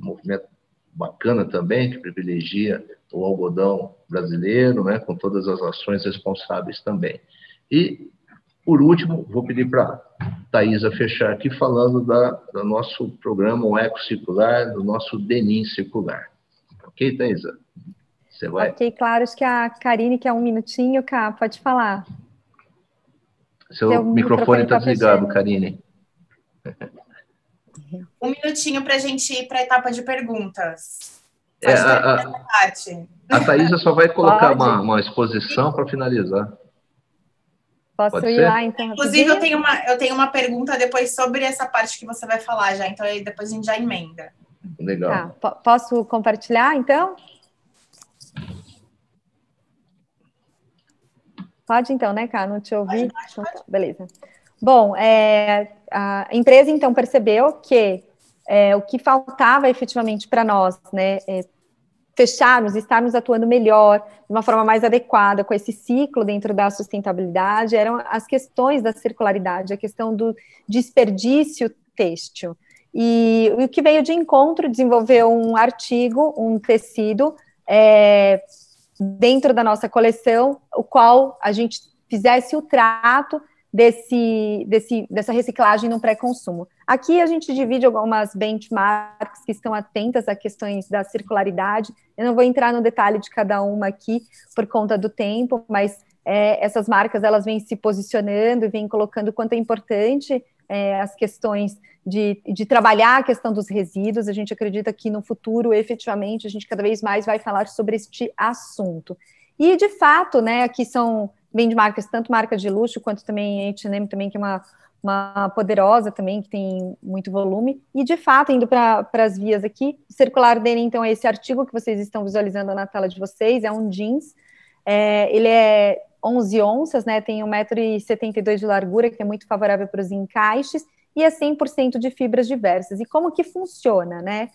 um movimento bacana também, que privilegia o algodão brasileiro, né, com todas as ações responsáveis também. E, por último, vou pedir para a Thaisa fechar aqui falando do nosso programa O Eco Circular, do nosso DENIM Circular. Ok, Thaisa? Você vai? Ok, claro. Acho que a Karine quer um minutinho, Cá, pode falar. Seu microfone está desligado, Karine. Um minutinho para a gente ir para a etapa de perguntas. A Thaisa só vai colocar uma exposição para finalizar. Posso ir lá, então? Inclusive, eu tenho uma pergunta depois sobre essa parte que você vai falar já, então aí depois a gente já emenda. Legal. Tá. Posso compartilhar, então? Pode, então, né, Cá? Não te ouvi? Pode. Beleza. Bom, a empresa, então, percebeu que o que faltava efetivamente para nós, né, fecharmos, estarmos atuando melhor, de uma forma mais adequada com esse ciclo dentro da sustentabilidade, eram as questões da circularidade, a questão do desperdício têxtil. E o que veio de encontro, desenvolveu um artigo, um tecido, dentro da nossa coleção, o qual a gente fizesse o trato dessa reciclagem no pré-consumo. Aqui a gente divide algumas benchmarks que estão atentas a questões da circularidade. Eu não vou entrar no detalhe de cada uma aqui por conta do tempo, mas essas marcas elas vêm se posicionando e vêm colocando o quanto é importante as questões de trabalhar a questão dos resíduos. A gente acredita que no futuro, efetivamente, a gente cada vez mais vai falar sobre este assunto. E, de fato, né, aqui são benchmarks, tanto marca de luxo, quanto também H&M, também, que é uma poderosa também, que tem muito volume. E, de fato, indo para as vias aqui, o circular dele, então, é esse artigo que vocês estão visualizando na tela de vocês, é um jeans. Ele é 11 onças, né, tem 1,72 m de largura, que é muito favorável para os encaixes, e é 100% de fibras diversas. E como que funciona, né?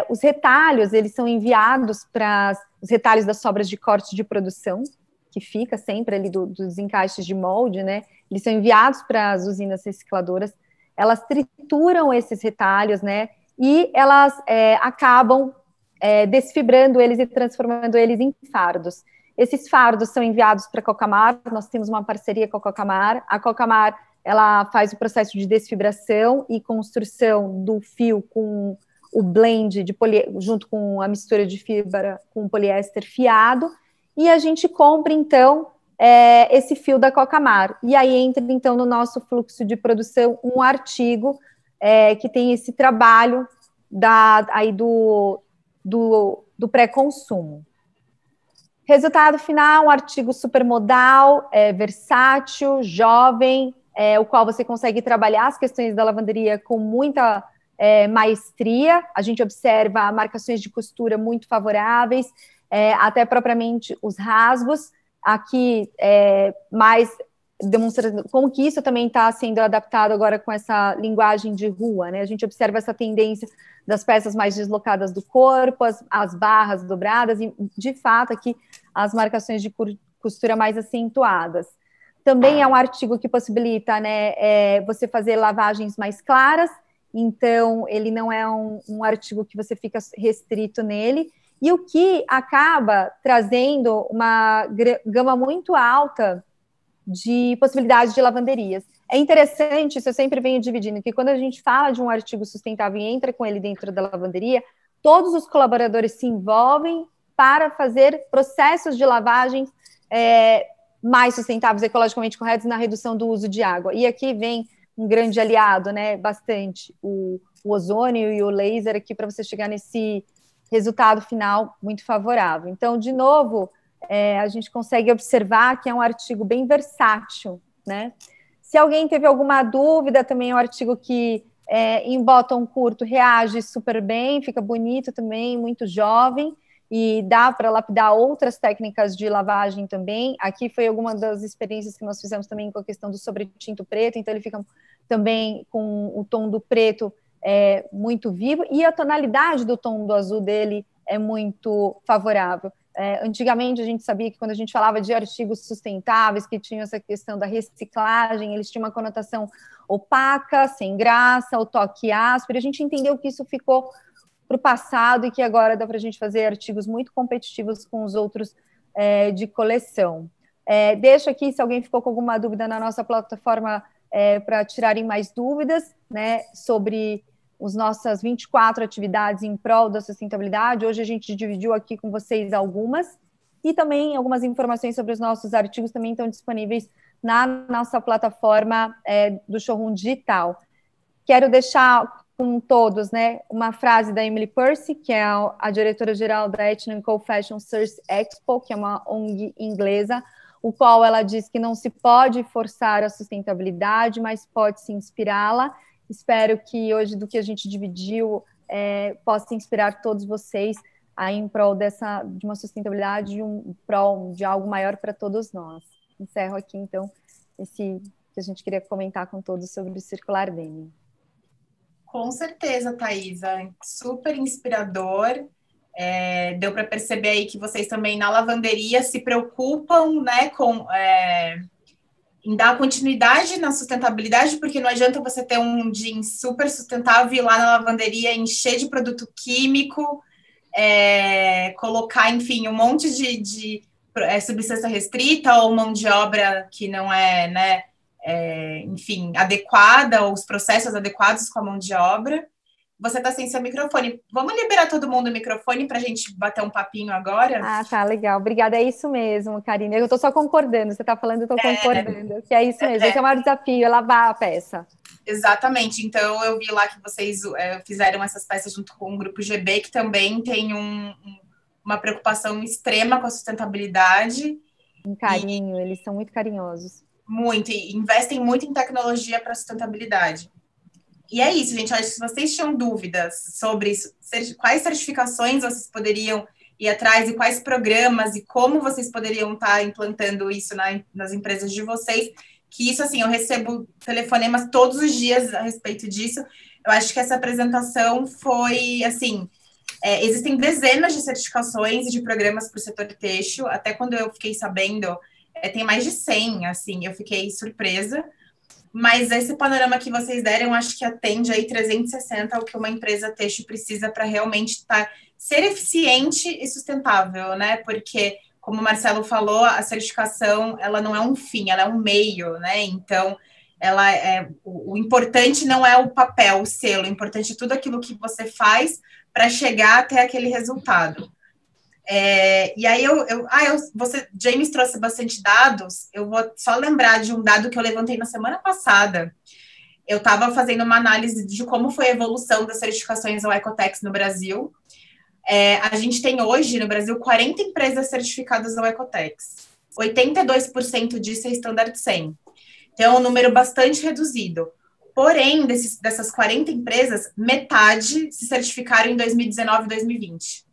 Os retalhos, eles são enviados para os retalhos das sobras de corte de produção, que fica sempre ali dos encaixes de molde, né? Eles são enviados para as usinas recicladoras, elas trituram esses retalhos, né? E elas acabam desfibrando eles e transformando eles em fardos. Esses fardos são enviados para a Cocamar, nós temos uma parceria com a Cocamar. A Cocamar, ela faz o processo de desfibração e construção do fio com o blend junto com a mistura de fibra com poliéster fiado, e a gente compra, então, esse fio da Cocamar. E aí entra, então, no nosso fluxo de produção um artigo que tem esse trabalho do pré-consumo. Resultado final, um artigo supermodal, versátil, jovem, o qual você consegue trabalhar as questões da lavanderia com muita maestria. A gente observa marcações de costura muito favoráveis, até propriamente os rasgos. Aqui, mais demonstrando como que isso também está sendo adaptado agora com essa linguagem de rua, né? A gente observa essa tendência das peças mais deslocadas do corpo, as barras dobradas, e, de fato, aqui as marcações de costura mais acentuadas. Também é um artigo que possibilita, né, você fazer lavagens mais claras, então ele não é um artigo que você fica restrito nele, e o que acaba trazendo uma gama muito alta de possibilidades de lavanderias. É interessante, isso eu sempre venho dividindo, que quando a gente fala de um artigo sustentável e entra com ele dentro da lavanderia, todos os colaboradores se envolvem para fazer processos de lavagem mais sustentáveis, ecologicamente corretos, na redução do uso de água. E aqui vem um grande aliado, né, bastante, o ozônio e o laser aqui para você chegar nesse resultado final muito favorável. Então, de novo, a gente consegue observar que é um artigo bem versátil, né? Se alguém teve alguma dúvida, também é um artigo que em bottom curto reage super bem, fica bonito também, muito jovem, e dá para lapidar outras técnicas de lavagem também. Aqui foi alguma das experiências que nós fizemos também com a questão do sobretinto preto, então ele fica também com o tom do preto muito vivo, e a tonalidade do tom do azul dele é muito favorável. Antigamente a gente sabia que quando a gente falava de artigos sustentáveis, que tinham essa questão da reciclagem, eles tinham uma conotação opaca, sem graça, o toque áspero, e a gente entendeu que isso ficou para o passado e que agora dá para a gente fazer artigos muito competitivos com os outros de coleção. Deixo aqui, se alguém ficou com alguma dúvida na nossa plataforma, para tirarem mais dúvidas, né, sobre as nossas 24 atividades em prol da sustentabilidade. Hoje a gente dividiu aqui com vocês algumas, e também algumas informações sobre os nossos artigos também estão disponíveis na nossa plataforma do Showroom Digital. Quero deixar com todos, né, uma frase da Emily Percy, que é a diretora-geral da Ethnical Fashion Source Expo, que é uma ONG inglesa, o qual ela diz que não se pode forçar a sustentabilidade, mas pode-se inspirá-la. Espero que hoje, do que a gente dividiu, possa inspirar todos vocês aí em prol de uma sustentabilidade, prol de algo maior para todos nós. Encerro aqui, então, esse que a gente queria comentar com todos sobre o Circular Denim. Com certeza, Thaisa, super inspirador. Deu para perceber aí que vocês também na lavanderia se preocupam, né, em dar continuidade na sustentabilidade, porque não adianta você ter um jeans super sustentável e ir lá na lavanderia encher de produto químico, colocar, enfim, um monte de substância restrita ou mão de obra que não é, né, enfim, adequada, ou os processos adequados com a mão de obra. Você está sem seu microfone. Vamos liberar todo mundo o microfone para a gente bater um papinho agora? Ah, tá, legal. Obrigada. É isso mesmo, Karine. Eu estou só concordando. Você está falando, eu estou concordando. Que é isso mesmo. Esse é o maior desafio, é lavar a peça. Exatamente. Então, eu vi lá que vocês fizeram essas peças junto com o Grupo GB, que também tem uma preocupação extrema com a sustentabilidade. Um carinho, eles são muito carinhosos. Muito, e investem muito em tecnologia para sustentabilidade. E é isso, gente. Acho que se vocês tinham dúvidas sobre quais certificações vocês poderiam ir atrás e quais programas e como vocês poderiam estar implantando isso nas empresas de vocês, que isso, assim, eu recebo telefonemas todos os dias a respeito disso. Eu acho que essa apresentação foi, assim, existem dezenas de certificações e de programas para o setor têxtil. Até quando eu fiquei sabendo, tem mais de 100, assim, eu fiquei surpresa. Mas esse panorama que vocês deram, acho que atende aí 360 ao que uma empresa têxtil precisa para realmente ser eficiente e sustentável, né? Porque, como o Marcelo falou, a certificação, ela não é um fim, ela é um meio, né? Então, o importante não é o papel, o selo, o importante é tudo aquilo que você faz para chegar até aquele resultado. E aí, James trouxe bastante dados. Eu vou só lembrar de um dado que eu levantei na semana passada. Eu estava fazendo uma análise de como foi a evolução das certificações ao Ecotex no Brasil. A gente tem hoje no Brasil 40 empresas certificadas ao Ecotex. 82% disso é Standard 100. Então, é um número bastante reduzido. Porém, dessas 40 empresas, metade se certificaram em 2019 e 2020.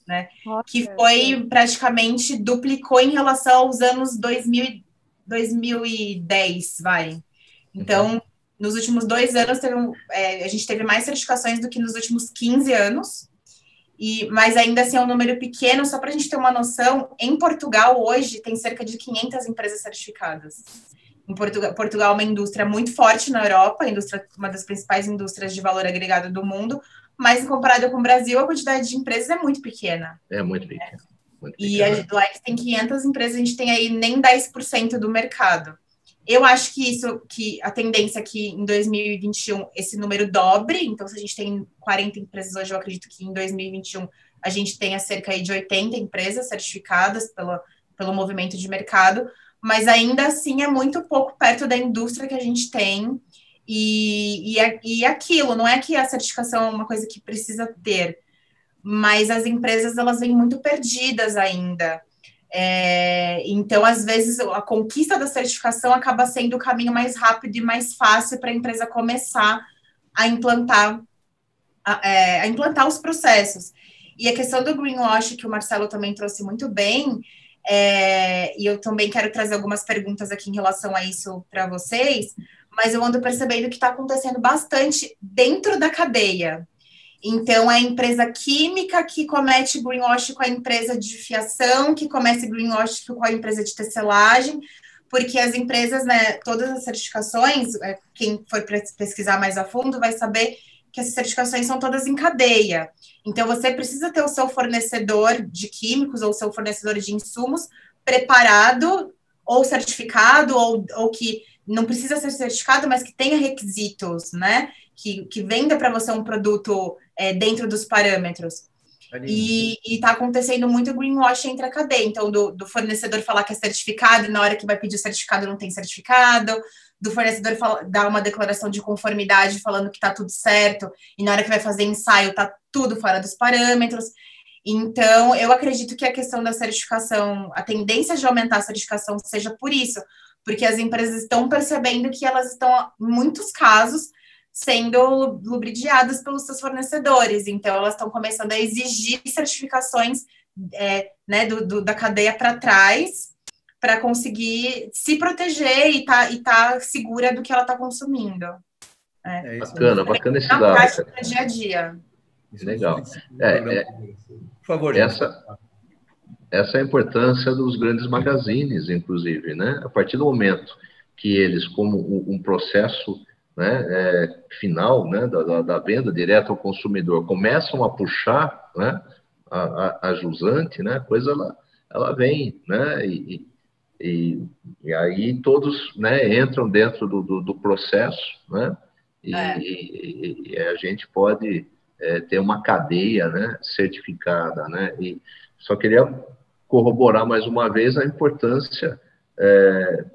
Né? Que foi praticamente duplicou em relação aos anos 2010, vai. Então, nos últimos 2 anos, a gente teve mais certificações do que nos últimos 15 anos, mas ainda assim é um número pequeno. Só para a gente ter uma noção, em Portugal hoje tem cerca de 500 empresas certificadas. Em Portugal é uma indústria muito forte na Europa, uma das principais indústrias de valor agregado do mundo, mas comparado com o Brasil, a quantidade de empresas é muito pequena. É muito pequena. E a Lex tem 500 empresas, a gente tem aí nem 10% do mercado. Eu acho que a tendência é que em 2021 esse número dobre. Então, se a gente tem 40 empresas hoje, eu acredito que em 2021 a gente tenha cerca aí de 80 empresas certificadas pelo movimento de mercado, mas ainda assim é muito pouco perto da indústria que a gente tem. E aquilo, não é que a certificação é uma coisa que precisa ter, mas as empresas, elas vêm muito perdidas ainda. Então, às vezes, a conquista da certificação acaba sendo o caminho mais rápido e mais fácil para a empresa começar a implantar os processos. E a questão do greenwash, que o Marcelo também trouxe muito bem, e eu também quero trazer algumas perguntas aqui em relação a isso para vocês, mas eu ando percebendo que está acontecendo bastante dentro da cadeia. Então, é a empresa química que comete greenwash com a empresa de fiação, que comete greenwash com a empresa de tecelagem, porque as empresas, né, todas as certificações, quem for pesquisar mais a fundo vai saber que essas certificações são todas em cadeia. Então, você precisa ter o seu fornecedor de químicos ou o seu fornecedor de insumos preparado ou certificado, ou que não precisa ser certificado, mas que tenha requisitos, né? Que venda para você um produto dentro dos parâmetros. E está acontecendo muito greenwashing entre a cadeia. Então, do fornecedor falar que é certificado e na hora que vai pedir o certificado não tem certificado, do fornecedor dar uma declaração de conformidade falando que está tudo certo e na hora que vai fazer ensaio está tudo fora dos parâmetros. Então, eu acredito que a questão da certificação, a tendência de aumentar a certificação seja por isso, porque as empresas estão percebendo que elas estão, em muitos casos, sendo lubridiadas pelos seus fornecedores. Então, elas estão começando a exigir certificações né, da cadeia para trás, para conseguir se proteger e tá segura do que ela está consumindo. Bacana esse dado. No dia a dia. Legal. Por favor, essa é a importância dos grandes magazines, inclusive, né? A partir do momento que eles, como um processo, né, final, né, da venda direta ao consumidor, começam a puxar, né, a jusante, né, a coisa ela vem, né, e aí todos, né, entram dentro do processo, né, e a gente pode ter uma cadeia, né, certificada, né, e só queria corroborar mais uma vez a importância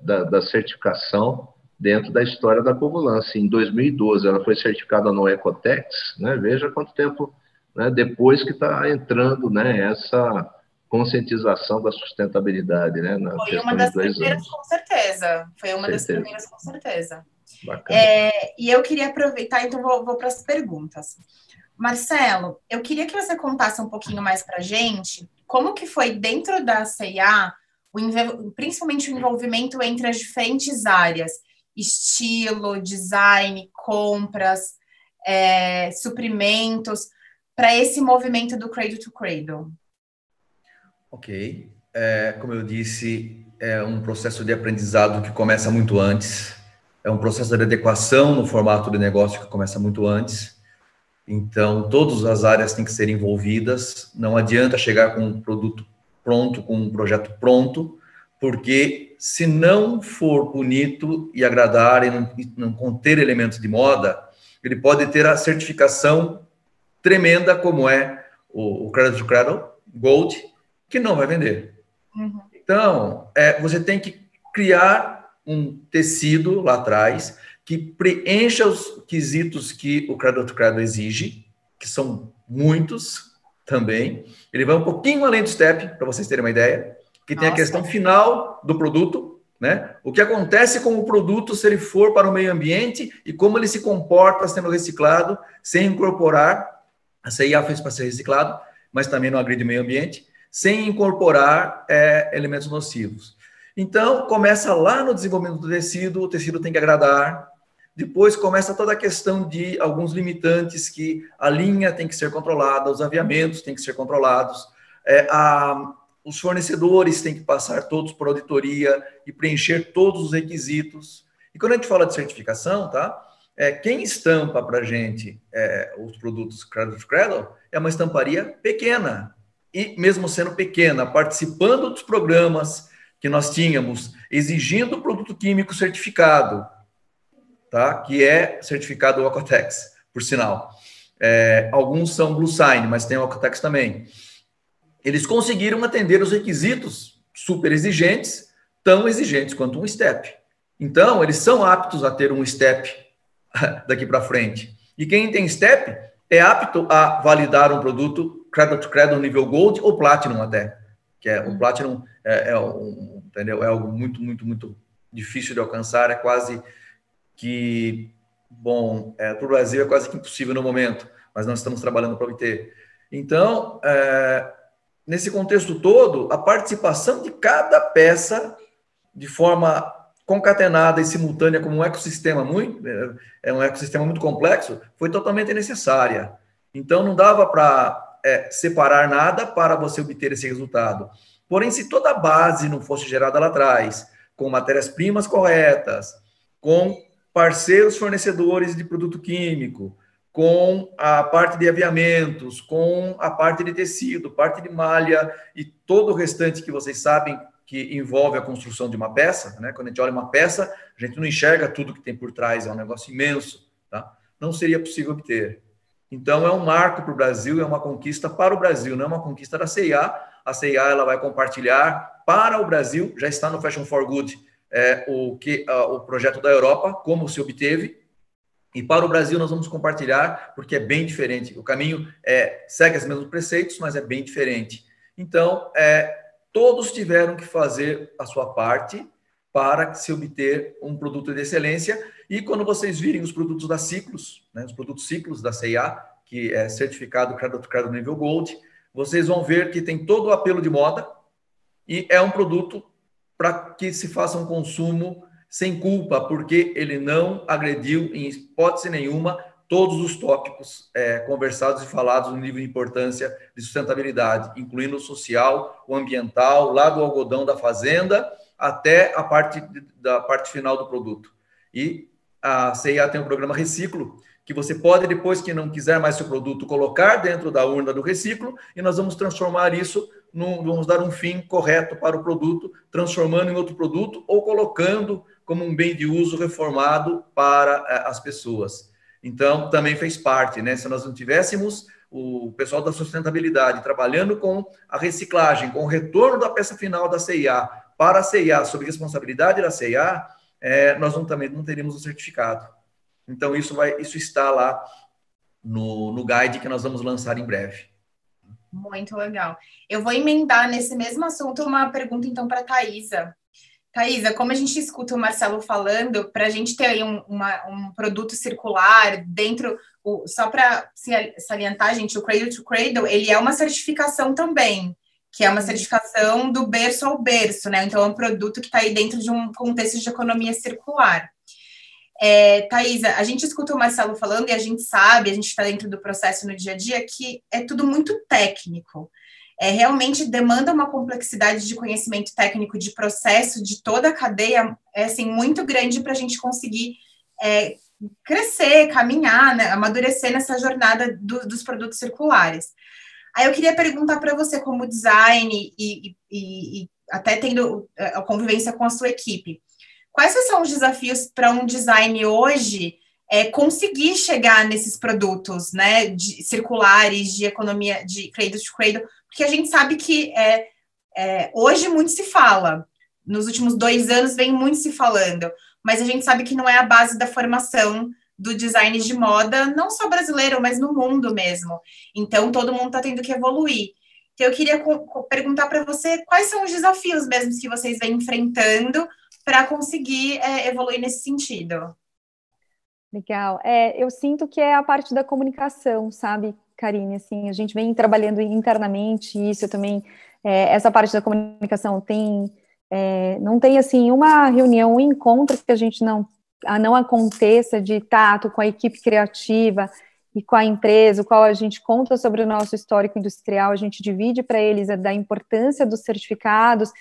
da certificação dentro da história da Covalance. Em 2012, ela foi certificada no Ecotex, né? Veja quanto tempo, né, depois que está entrando, né, essa conscientização da sustentabilidade, né? Foi uma das primeiras, com certeza. Foi uma das primeiras, com certeza. Bacana. E eu queria aproveitar, então vou para as perguntas. Marcelo, eu queria que você contasse um pouquinho mais para a gente como que foi dentro da C&A, principalmente o envolvimento entre as diferentes áreas, estilo, design, compras, suprimentos, para esse movimento do Cradle to Cradle. Ok. Como eu disse, é um processo de aprendizado que começa muito antes, é um processo de adequação no formato de negócio que começa muito antes. Então, todas as áreas têm que ser envolvidas, não adianta chegar com um produto pronto, com um projeto pronto, porque se não for bonito e agradar e não conter elementos de moda, ele pode ter a certificação tremenda, como é o Cradle to Cradle Gold, que não vai vender. Uhum. Então, você tem que criar um tecido lá atrás que preencha os quesitos que o Cradle to Cradle exige, que são muitos também. Ele vai um pouquinho além do step, para vocês terem uma ideia, que tem a questão final do produto, né? O que acontece com o produto se ele for para o meio ambiente e como ele se comporta sendo reciclado, sem incorporar, a C&A fez para ser reciclado, mas também não agride o meio ambiente, sem incorporar elementos nocivos. Então, começa lá no desenvolvimento do tecido, o tecido tem que agradar. Depois começa toda a questão de alguns limitantes, que a linha tem que ser controlada, os aviamentos têm que ser controlados, os fornecedores têm que passar todos por auditoria e preencher todos os requisitos. E quando a gente fala de certificação, tá? Quem estampa para a gente os produtos Cradle to Cradle é uma estamparia pequena. E mesmo sendo pequena, participando dos programas que nós tínhamos, exigindo o produto químico certificado, tá? Que é certificado Ocotex, por sinal. Alguns são Blue Sign, mas tem o Ocotex também. Eles conseguiram atender os requisitos super exigentes, tão exigentes quanto um STEP. Então, eles são aptos a ter um STEP daqui para frente. E quem tem STEP é apto a validar um produto Cradle to Cradle nível Gold ou Platinum até. Que o Platinum entendeu? É algo muito, muito, muito difícil de alcançar, é quase que, para o Brasil é quase que impossível no momento, mas nós estamos trabalhando para obter. Então, nesse contexto todo, a participação de cada peça de forma concatenada e simultânea como um ecossistema muito complexo, foi totalmente necessária. Então, não dava para separar nada para você obter esse resultado. Porém, se toda a base não fosse gerada lá atrás, com matérias-primas corretas, com parceiros fornecedores de produto químico, com a parte de aviamentos, com a parte de tecido, parte de malha e todo o restante que vocês sabem que envolve a construção de uma peça, né? Quando a gente olha uma peça, a gente não enxerga tudo que tem por trás, é um negócio imenso, tá? Não seria possível obter. Então, é um marco para o Brasil, é uma conquista para o Brasil, não é uma conquista da C&A. A C&A ela vai compartilhar para o Brasil, já está no Fashion for Good, o projeto da Europa, como se obteve, e para o Brasil nós vamos compartilhar, porque é bem diferente. O caminho segue os mesmos preceitos, mas é bem diferente. Então, todos tiveram que fazer a sua parte para se obter um produto de excelência. E quando vocês virem os produtos da Ciclos, né, os produtos Ciclos da C&A, que é certificado Cradle nível Gold, vocês vão ver que tem todo o apelo de moda e é um produto para que se faça um consumo sem culpa, porque ele não agrediu, em hipótese nenhuma, todos os tópicos conversados e falados no nível de importância de sustentabilidade, incluindo o social, o ambiental, lá do algodão da fazenda, até a parte final do produto. E a C&A tem um programa Reciclo, que você pode, depois que não quiser mais seu produto, colocar dentro da urna do reciclo, e nós vamos transformar isso, vamos dar um fim correto para o produto, transformando em outro produto ou colocando como um bem de uso reformado para as pessoas. Então, também fez parte, né? Se nós não tivéssemos o pessoal da sustentabilidade trabalhando com a reciclagem, com o retorno da peça final da C&A para a C&A, sob responsabilidade da C&A, nós também não teríamos o certificado. Então, isso está lá no guide que nós vamos lançar em breve. Muito legal. Eu vou emendar nesse mesmo assunto uma pergunta, então, para a Thaisa. Thaisa, como a gente escuta o Marcelo falando, para a gente ter aí um produto circular dentro, só para salientar, gente, o Cradle to Cradle, ele é uma certificação também, que é uma certificação do berço ao berço, né? Então, é um produto que está aí dentro de um contexto de economia circular. Thaisa, a gente escuta o Marcelo falando e a gente sabe, a gente está dentro do processo no dia a dia, que é tudo muito técnico. Realmente demanda uma complexidade de conhecimento técnico, de processo, de toda a cadeia, assim, muito grande para a gente conseguir crescer, caminhar, né, amadurecer nessa jornada dos produtos circulares. Aí eu queria perguntar para você, como design e até tendo a convivência com a sua equipe, quais são os desafios para um design hoje conseguir chegar nesses produtos, né, circulares, de economia, de cradle to cradle, porque a gente sabe que hoje muito se fala, nos últimos 2 anos vem muito se falando, mas a gente sabe que não é a base da formação do design de moda, não só brasileiro, mas no mundo mesmo. Então, todo mundo está tendo que evoluir. Então, eu queria perguntar para você quais são os desafios mesmo que vocês vêm enfrentando para conseguir evoluir nesse sentido. Legal. Eu sinto que é a parte da comunicação, sabe, Karine? Assim, a gente vem trabalhando internamente isso também. Essa parte da comunicação não tem assim uma reunião, um encontro que a gente não aconteça de tato com a equipe criativa e com a empresa, o qual a gente conta sobre o nosso histórico industrial, a gente divide para eles da importância dos certificados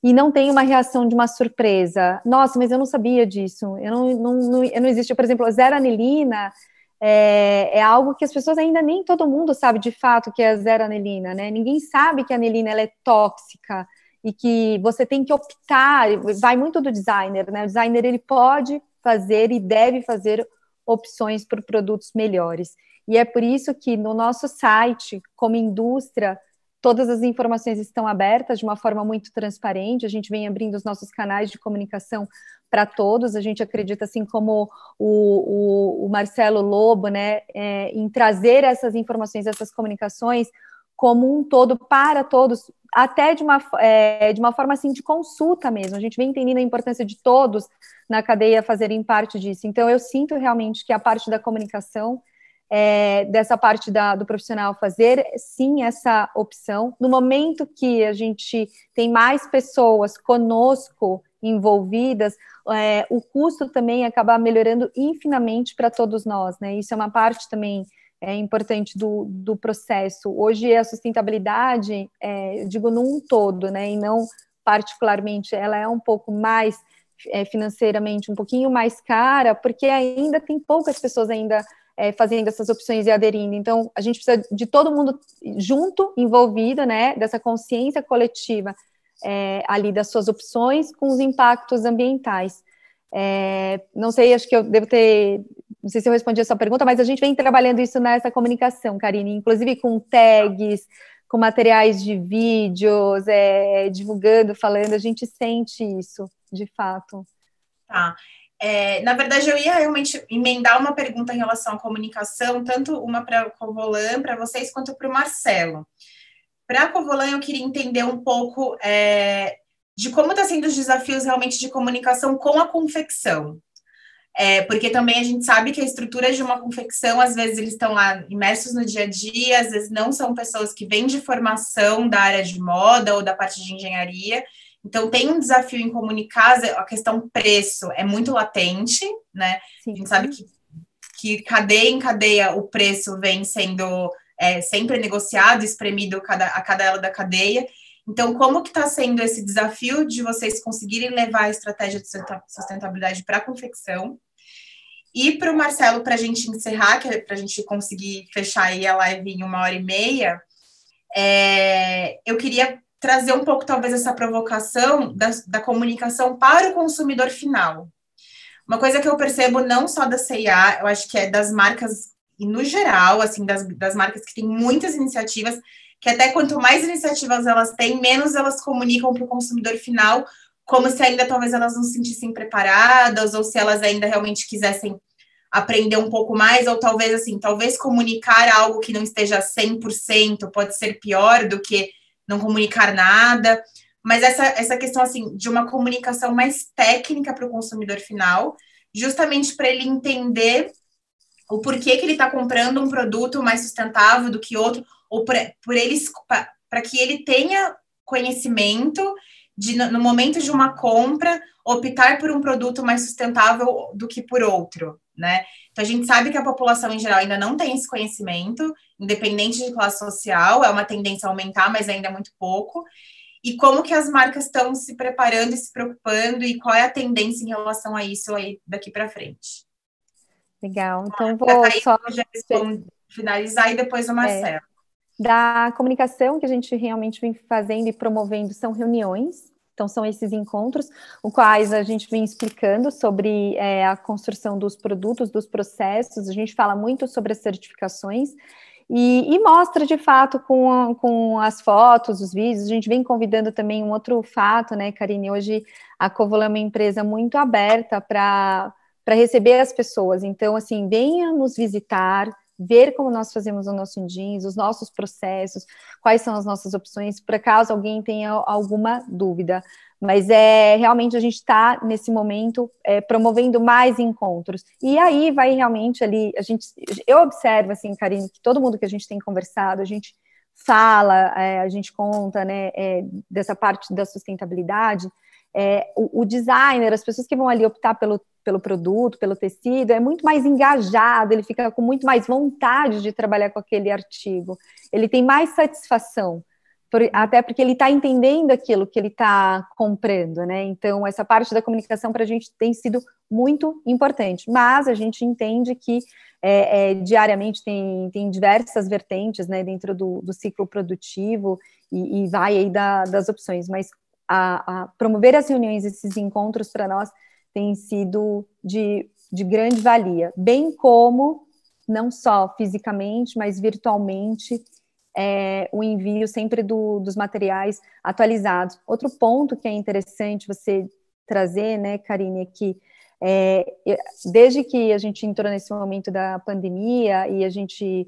e não tem uma reação de uma surpresa. Nossa, mas eu não sabia disso. Eu não existe, por exemplo, a zero anilina é algo que as pessoas ainda nem todo mundo sabe de fato que é a zero anilina, né? Ninguém sabe que a anilina ela é tóxica e que você tem que optar, vai muito do designer, né? O designer ele pode fazer e deve fazer opções por produtos melhores. E é por isso que no nosso site, como indústria, todas as informações estão abertas de uma forma muito transparente, a gente vem abrindo os nossos canais de comunicação para todos, a gente acredita, assim como o Marcelo Lobo, né, em trazer essas informações, essas comunicações como um todo para todos, até de uma forma assim de consulta mesmo, a gente vem entendendo a importância de todos na cadeia fazerem parte disso. Então eu sinto realmente que a parte da comunicação, dessa parte do profissional fazer sim essa opção, no momento que a gente tem mais pessoas conosco envolvidas, o custo também acaba melhorando infinitamente para todos nós, né? Isso é uma parte também importante do processo. Hoje a sustentabilidade, eu digo num todo, né, e não particularmente, ela é um pouco mais financeiramente um pouquinho mais cara, porque ainda tem poucas pessoas ainda fazendo essas opções e aderindo. Então, a gente precisa de todo mundo junto, envolvido, né, dessa consciência coletiva ali das suas opções com os impactos ambientais. Não sei, acho que eu devo ter... Não sei se eu respondi a sua pergunta, mas a gente vem trabalhando isso nessa comunicação, Karine, inclusive com tags, com materiais de vídeos, divulgando, falando, a gente sente isso, de fato. Tá. Na verdade, eu ia realmente emendar uma pergunta em relação à comunicação, tanto uma para a Covolan, para vocês, quanto para o Marcelo. Para a Covolan, eu queria entender um pouco de como está sendo os desafios realmente de comunicação com a confecção. Porque também a gente sabe que a estrutura de uma confecção, às vezes eles estão lá imersos no dia a dia, às vezes não são pessoas que vêm de formação da área de moda ou da parte de engenharia. Então, tem um desafio em comunicar, a questão preço é muito latente, né? Sim. A gente sabe que cadeia em cadeia o preço vem sendo sempre negociado, espremido a cada ela da cadeia. Então, como que está sendo esse desafio de vocês conseguirem levar a estratégia de sustentabilidade para a confecção? E para o Marcelo, para a gente encerrar, que é para a gente conseguir fechar aí a live em 1h30, eu queria trazer um pouco, talvez, essa provocação da comunicação para o consumidor final. Uma coisa que eu percebo não só da C&A, eu acho que é das marcas, e no geral, assim, das marcas que têm muitas iniciativas, que até quanto mais iniciativas elas têm, menos elas comunicam para o consumidor final, como se ainda talvez elas não se sentissem preparadas, ou se elas ainda realmente quisessem aprender um pouco mais, ou talvez, assim, talvez comunicar algo que não esteja 100% pode ser pior do que não comunicar nada, mas essa questão, assim, de uma comunicação mais técnica para o consumidor final, justamente para ele entender o porquê que ele está comprando um produto mais sustentável do que outro, ou para que ele tenha conhecimento de, no momento de uma compra, optar por um produto mais sustentável do que por outro, né? Então, a gente sabe que a população, em geral, ainda não tem esse conhecimento, independente de classe social, é uma tendência a aumentar, mas ainda é muito pouco. E como que as marcas estão se preparando e se preocupando, e qual é a tendência em relação a isso aí daqui para frente? Legal, então vou só finalizar e depois o Marcelo. Da comunicação que a gente realmente vem fazendo e promovendo são reuniões, então são esses encontros, os quais a gente vem explicando sobre a construção dos produtos, dos processos, a gente fala muito sobre as certificações e mostra de fato com as fotos, os vídeos. A gente vem convidando também um outro fato, né, Karine? Hoje a Covolan é uma empresa muito aberta para receber as pessoas, então assim, venha nos visitar, ver como nós fazemos o nosso jeans, os nossos processos, quais são as nossas opções, por caso alguém tenha alguma dúvida. Mas realmente a gente está, nesse momento, promovendo mais encontros. E aí vai realmente ali, eu observo, assim, Karine, que todo mundo que a gente tem conversado, a gente fala, a gente conta, né, dessa parte da sustentabilidade, o designer, as pessoas que vão ali optar pelo produto, pelo tecido, é muito mais engajado, ele fica com muito mais vontade de trabalhar com aquele artigo, ele tem mais satisfação, até porque ele está entendendo aquilo que ele está comprando, né? Então, essa parte da comunicação para a gente tem sido muito importante, mas a gente entende que diariamente tem diversas vertentes, né, dentro do ciclo produtivo e vai aí das opções, mas a promover as reuniões, esses encontros para nós tem sido de grande valia, bem como, não só fisicamente, mas virtualmente, o envio sempre dos materiais atualizados. Outro ponto que é interessante você trazer, né, Karine, é que desde que a gente entrou nesse momento da pandemia e a gente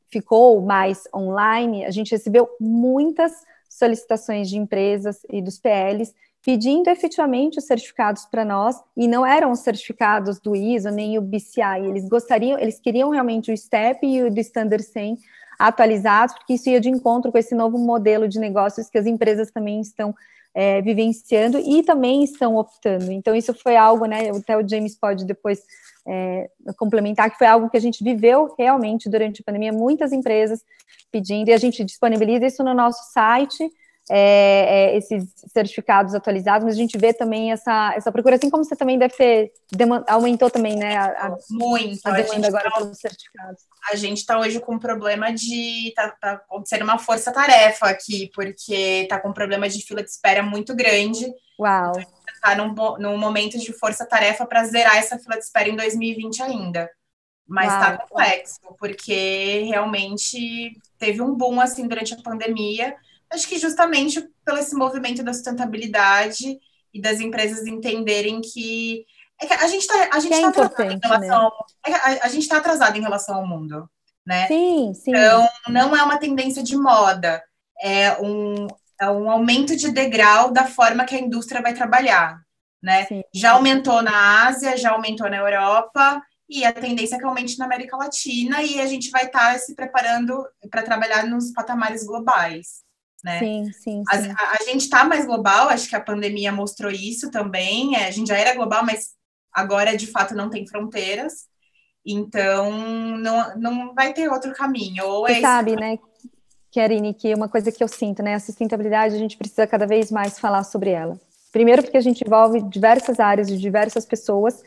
ficou mais online, a gente recebeu muitas solicitações de empresas e dos PLs pedindo efetivamente os certificados para nós, e não eram os certificados do ISO nem o BCI, eles queriam realmente o STEP e o do Standard 100 atualizados, porque isso ia de encontro com esse novo modelo de negócios que as empresas também estão vivenciando e também estão optando. Então isso foi algo, né, até o James pode depois complementar, que foi algo que a gente viveu realmente durante a pandemia, muitas empresas pedindo, e a gente disponibiliza isso no nosso site, esses certificados atualizados, mas a gente vê também essa procura, assim como você também deve ter, aumentou também, né, muito, a demanda agora pelos certificados. A gente está hoje com um problema de, tá acontecendo uma força-tarefa aqui, porque está com um problema de fila de espera muito grande. Uau! Está num momento de força-tarefa para zerar essa fila de espera em 2020 ainda. Mas está complexo, porque realmente teve um boom, assim, durante a pandemia. Acho que justamente pelo esse movimento da sustentabilidade e das empresas entenderem que a gente está atrasado em relação, né? A gente está atrasado em relação ao mundo, né? Sim. Então, não é uma tendência de moda, é um aumento de degrau da forma que a indústria vai trabalhar, né? Sim. Já aumentou na Ásia, já aumentou na Europa, e a tendência é que aumente na América Latina, e a gente vai estar se preparando para trabalhar nos patamares globais. Né? Sim. A gente está mais global, acho que a pandemia mostrou isso também. A gente já era global, mas agora de fato não tem fronteiras, então não vai ter outro caminho. Ou você sabe, né, Karine, que uma coisa que eu sinto, né, a sustentabilidade, a gente precisa cada vez mais falar sobre ela. Primeiro porque a gente envolve diversas áreas de diversas pessoas,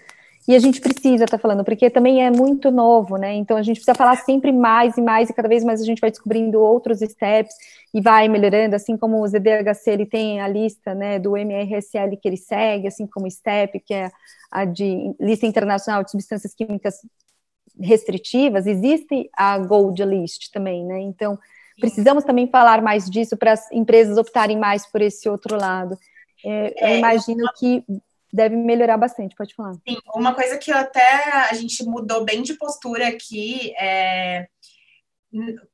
e a gente precisa estar falando, porque também é muito novo, né? Então a gente precisa falar sempre mais e mais, e cada vez mais a gente vai descobrindo outros steps e vai melhorando, assim como o ZDHC, ele tem a lista, né, do MRSL que ele segue, assim como o STEP, que é a de lista internacional de substâncias químicas restritivas, existe a Gold List também, né? Então precisamos também falar mais disso para as empresas optarem mais por esse outro lado. Eu imagino que deve melhorar bastante, pode falar. Sim, uma coisa que a gente mudou bem de postura aqui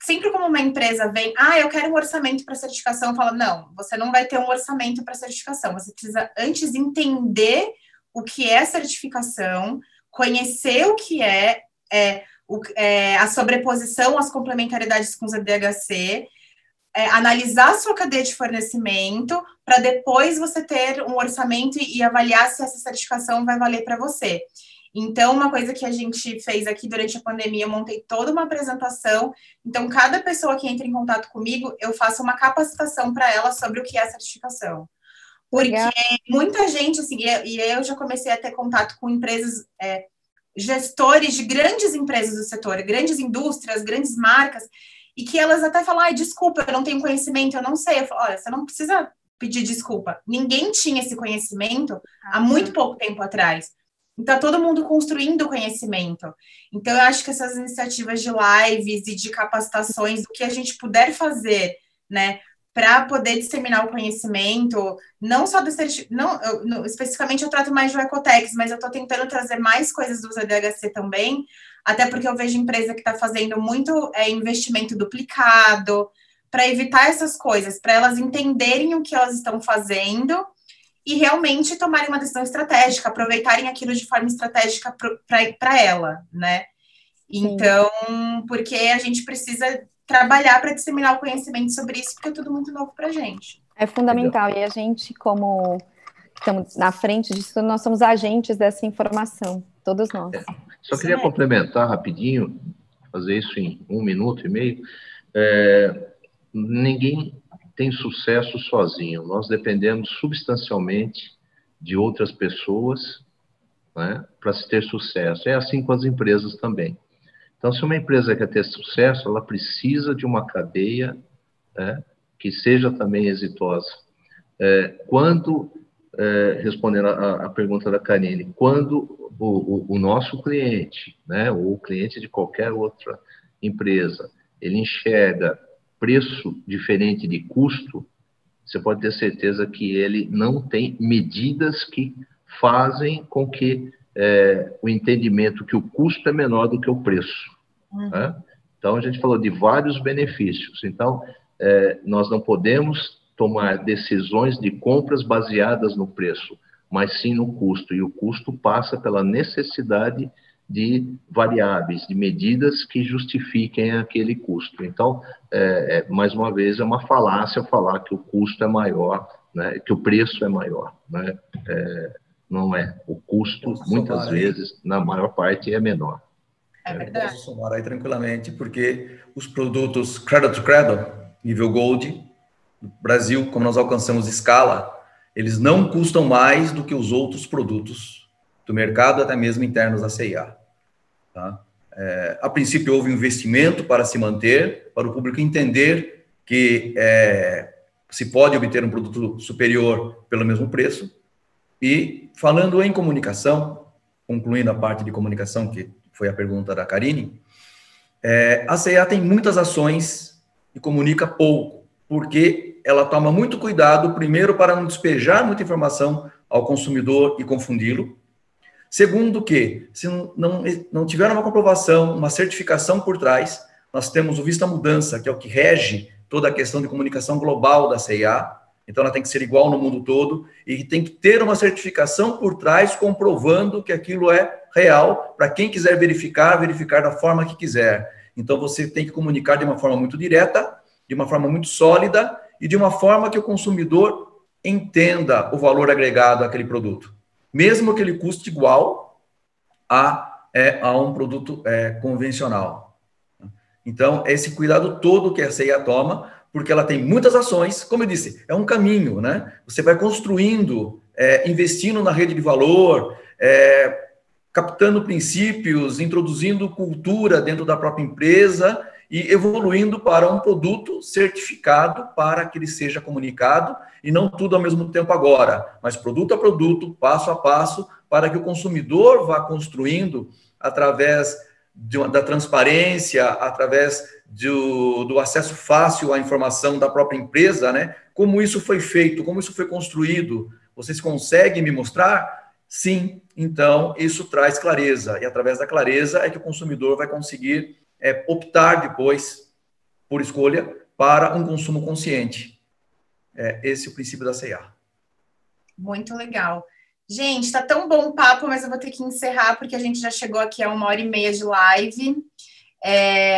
sempre como uma empresa vem, eu quero um orçamento para certificação, fala, não, você não vai ter um orçamento para certificação, você precisa antes entender o que é certificação, conhecer o que a sobreposição, as complementaridades com o ZDHC, analisar a sua cadeia de fornecimento para depois você ter um orçamento e avaliar se essa certificação vai valer para você. Então, uma coisa que a gente fez aqui durante a pandemia, eu montei toda uma apresentação. Então, cada pessoa que entra em contato comigo, eu faço uma capacitação para ela sobre o que é a certificação. Porque muita gente, assim, e eu já comecei a ter contato com empresas, gestores de grandes empresas do setor, grandes indústrias, grandes marcas, e que elas até falam, desculpa, eu não tenho conhecimento, eu não sei. Eu falo, olha, você não precisa pedir desculpa. Ninguém tinha esse conhecimento há muito pouco tempo atrás. Então, todo mundo construindo conhecimento. Então, eu acho que essas iniciativas de lives e de capacitações, do que a gente puder fazer, né, para poder disseminar o conhecimento, não só especificamente eu trato mais de Ecotex, mas eu estou tentando trazer mais coisas do ZDHC também, até porque eu vejo empresa que está fazendo muito investimento duplicado, para evitar essas coisas, para elas entenderem o que elas estão fazendo e realmente tomarem uma decisão estratégica, aproveitarem aquilo de forma estratégica para ela, né? Então, porque a gente precisa trabalhar para disseminar o conhecimento sobre isso, porque é tudo muito novo para a gente. É fundamental, e a gente, como estamos na frente disso, nós somos agentes dessa informação, todos nós. Só queria complementar rapidinho, fazer isso em 1 minuto e meio. Ninguém tem sucesso sozinho, nós dependemos substancialmente de outras pessoas, né, para se ter sucesso. É assim com as empresas também. Então, se uma empresa quer ter sucesso, ela precisa de uma cadeia, né, que seja também exitosa. Respondendo a pergunta da Karine, quando o nosso cliente, né, ou o cliente de qualquer outra empresa, ele enxerga preço diferente de custo, você pode ter certeza que ele não tem medidas que fazem com que o entendimento que o custo é menor do que o preço. Né? Então, a gente falou de vários benefícios. Então, nós não podemos tomar decisões de compras baseadas no preço, mas sim no custo. E o custo passa pela necessidade de variáveis, de medidas que justifiquem aquele custo. Então, mais uma vez, é uma falácia falar que o custo é maior, né, que o preço é maior. Né? Não é. O custo, muitas vezes, na maior parte, é menor. É verdade. Posso somar aí tranquilamente, porque os produtos Cradle to Cradle, nível Gold, no Brasil, como nós alcançamos escala, eles não custam mais do que os outros produtos do mercado, até mesmo internos da C&A. Tá? A princípio, houve um investimento para se manter, para o público entender que se pode obter um produto superior pelo mesmo preço. E falando em comunicação, concluindo a parte de comunicação, que foi a pergunta da Karine, a C&A tem muitas ações e comunica pouco, porque ela toma muito cuidado, primeiro, para não despejar muita informação ao consumidor e confundi-lo. Segundo que, se não tiver uma comprovação, uma certificação por trás, nós temos o Vista Mudança, que é o que rege toda a questão de comunicação global da C&A. Então, ela tem que ser igual no mundo todo e tem que ter uma certificação por trás comprovando que aquilo é real, para quem quiser verificar da forma que quiser. Então, você tem que comunicar de uma forma muito direta, de uma forma muito sólida e de uma forma que o consumidor entenda o valor agregado àquele produto, mesmo que ele custe igual a um produto convencional. Então, esse cuidado todo que a C&A toma, porque ela tem muitas ações, como eu disse, é um caminho, né? Você vai construindo, investindo na rede de valor, captando princípios, introduzindo cultura dentro da própria empresa e evoluindo para um produto certificado para que ele seja comunicado, e não tudo ao mesmo tempo agora, mas produto a produto, passo a passo, para que o consumidor vá construindo através da transparência, através do acesso fácil à informação da própria empresa, né? Como isso foi feito, como isso foi construído. Vocês conseguem me mostrar? Sim. Então, isso traz clareza. E através da clareza é que o consumidor vai conseguir optar depois, por escolha, para um consumo consciente. Esse é o princípio da C&A. Muito legal. Gente, está tão bom o papo, mas eu vou ter que encerrar, porque a gente já chegou aqui a 1h30 de live.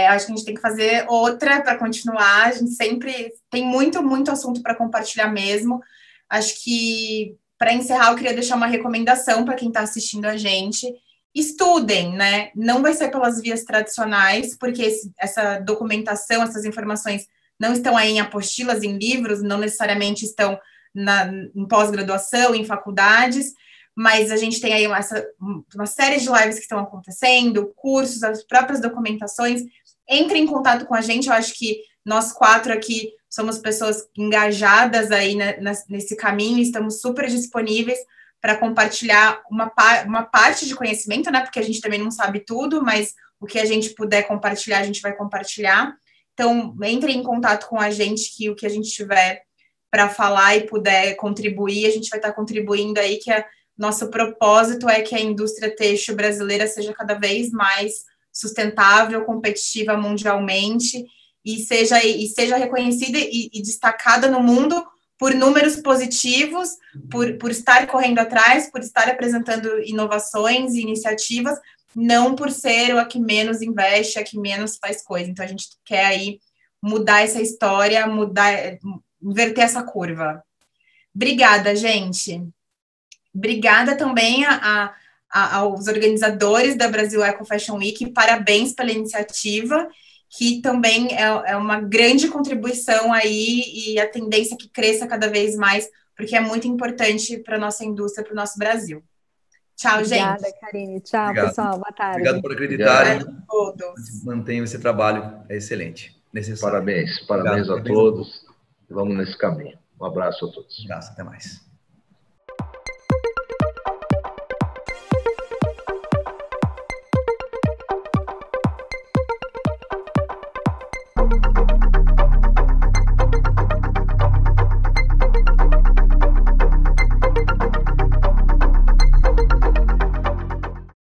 Acho que a gente tem que fazer outra para continuar. A gente sempre tem muito assunto para compartilhar mesmo. Acho que, para encerrar, eu queria deixar uma recomendação para quem está assistindo a gente. Estudem, né? Não vai ser pelas vias tradicionais, porque essa documentação, essas informações não estão aí em apostilas, em livros, não necessariamente estão em pós-graduação, em faculdades, mas a gente tem aí uma série de lives que estão acontecendo, cursos, as próprias documentações. Entre em contato com a gente, eu acho que nós 4 aqui somos pessoas engajadas aí nesse caminho, estamos super disponíveis para compartilhar uma parte de conhecimento, né? Porque a gente também não sabe tudo, mas o que a gente puder compartilhar, a gente vai compartilhar. Então, entre em contato com a gente, que o que a gente tiver para falar e puder contribuir, a gente vai estar contribuindo aí, que nosso propósito é que a indústria têxtil brasileira seja cada vez mais sustentável, competitiva mundialmente e seja reconhecida e destacada no mundo por números positivos, por estar correndo atrás, por estar apresentando inovações e iniciativas, não por ser a que menos investe, a que menos faz coisa. Então, a gente quer aí mudar essa história, inverter essa curva. Obrigada, gente. Obrigada também aos organizadores da Brasil Eco Fashion Week. Parabéns pela iniciativa, que também é uma grande contribuição aí e a tendência que cresça cada vez mais, porque é muito importante para a nossa indústria, para o nosso Brasil. Tchau, Obrigada, gente. Karine. Tchau, Obrigado. pessoal. Boa tarde. Obrigado por acreditarem. Obrigado a todos. Mantenham esse trabalho, é excelente, necessário. Parabéns a todos. Vamos nesse caminho. Um abraço a todos. Um abraço, até mais.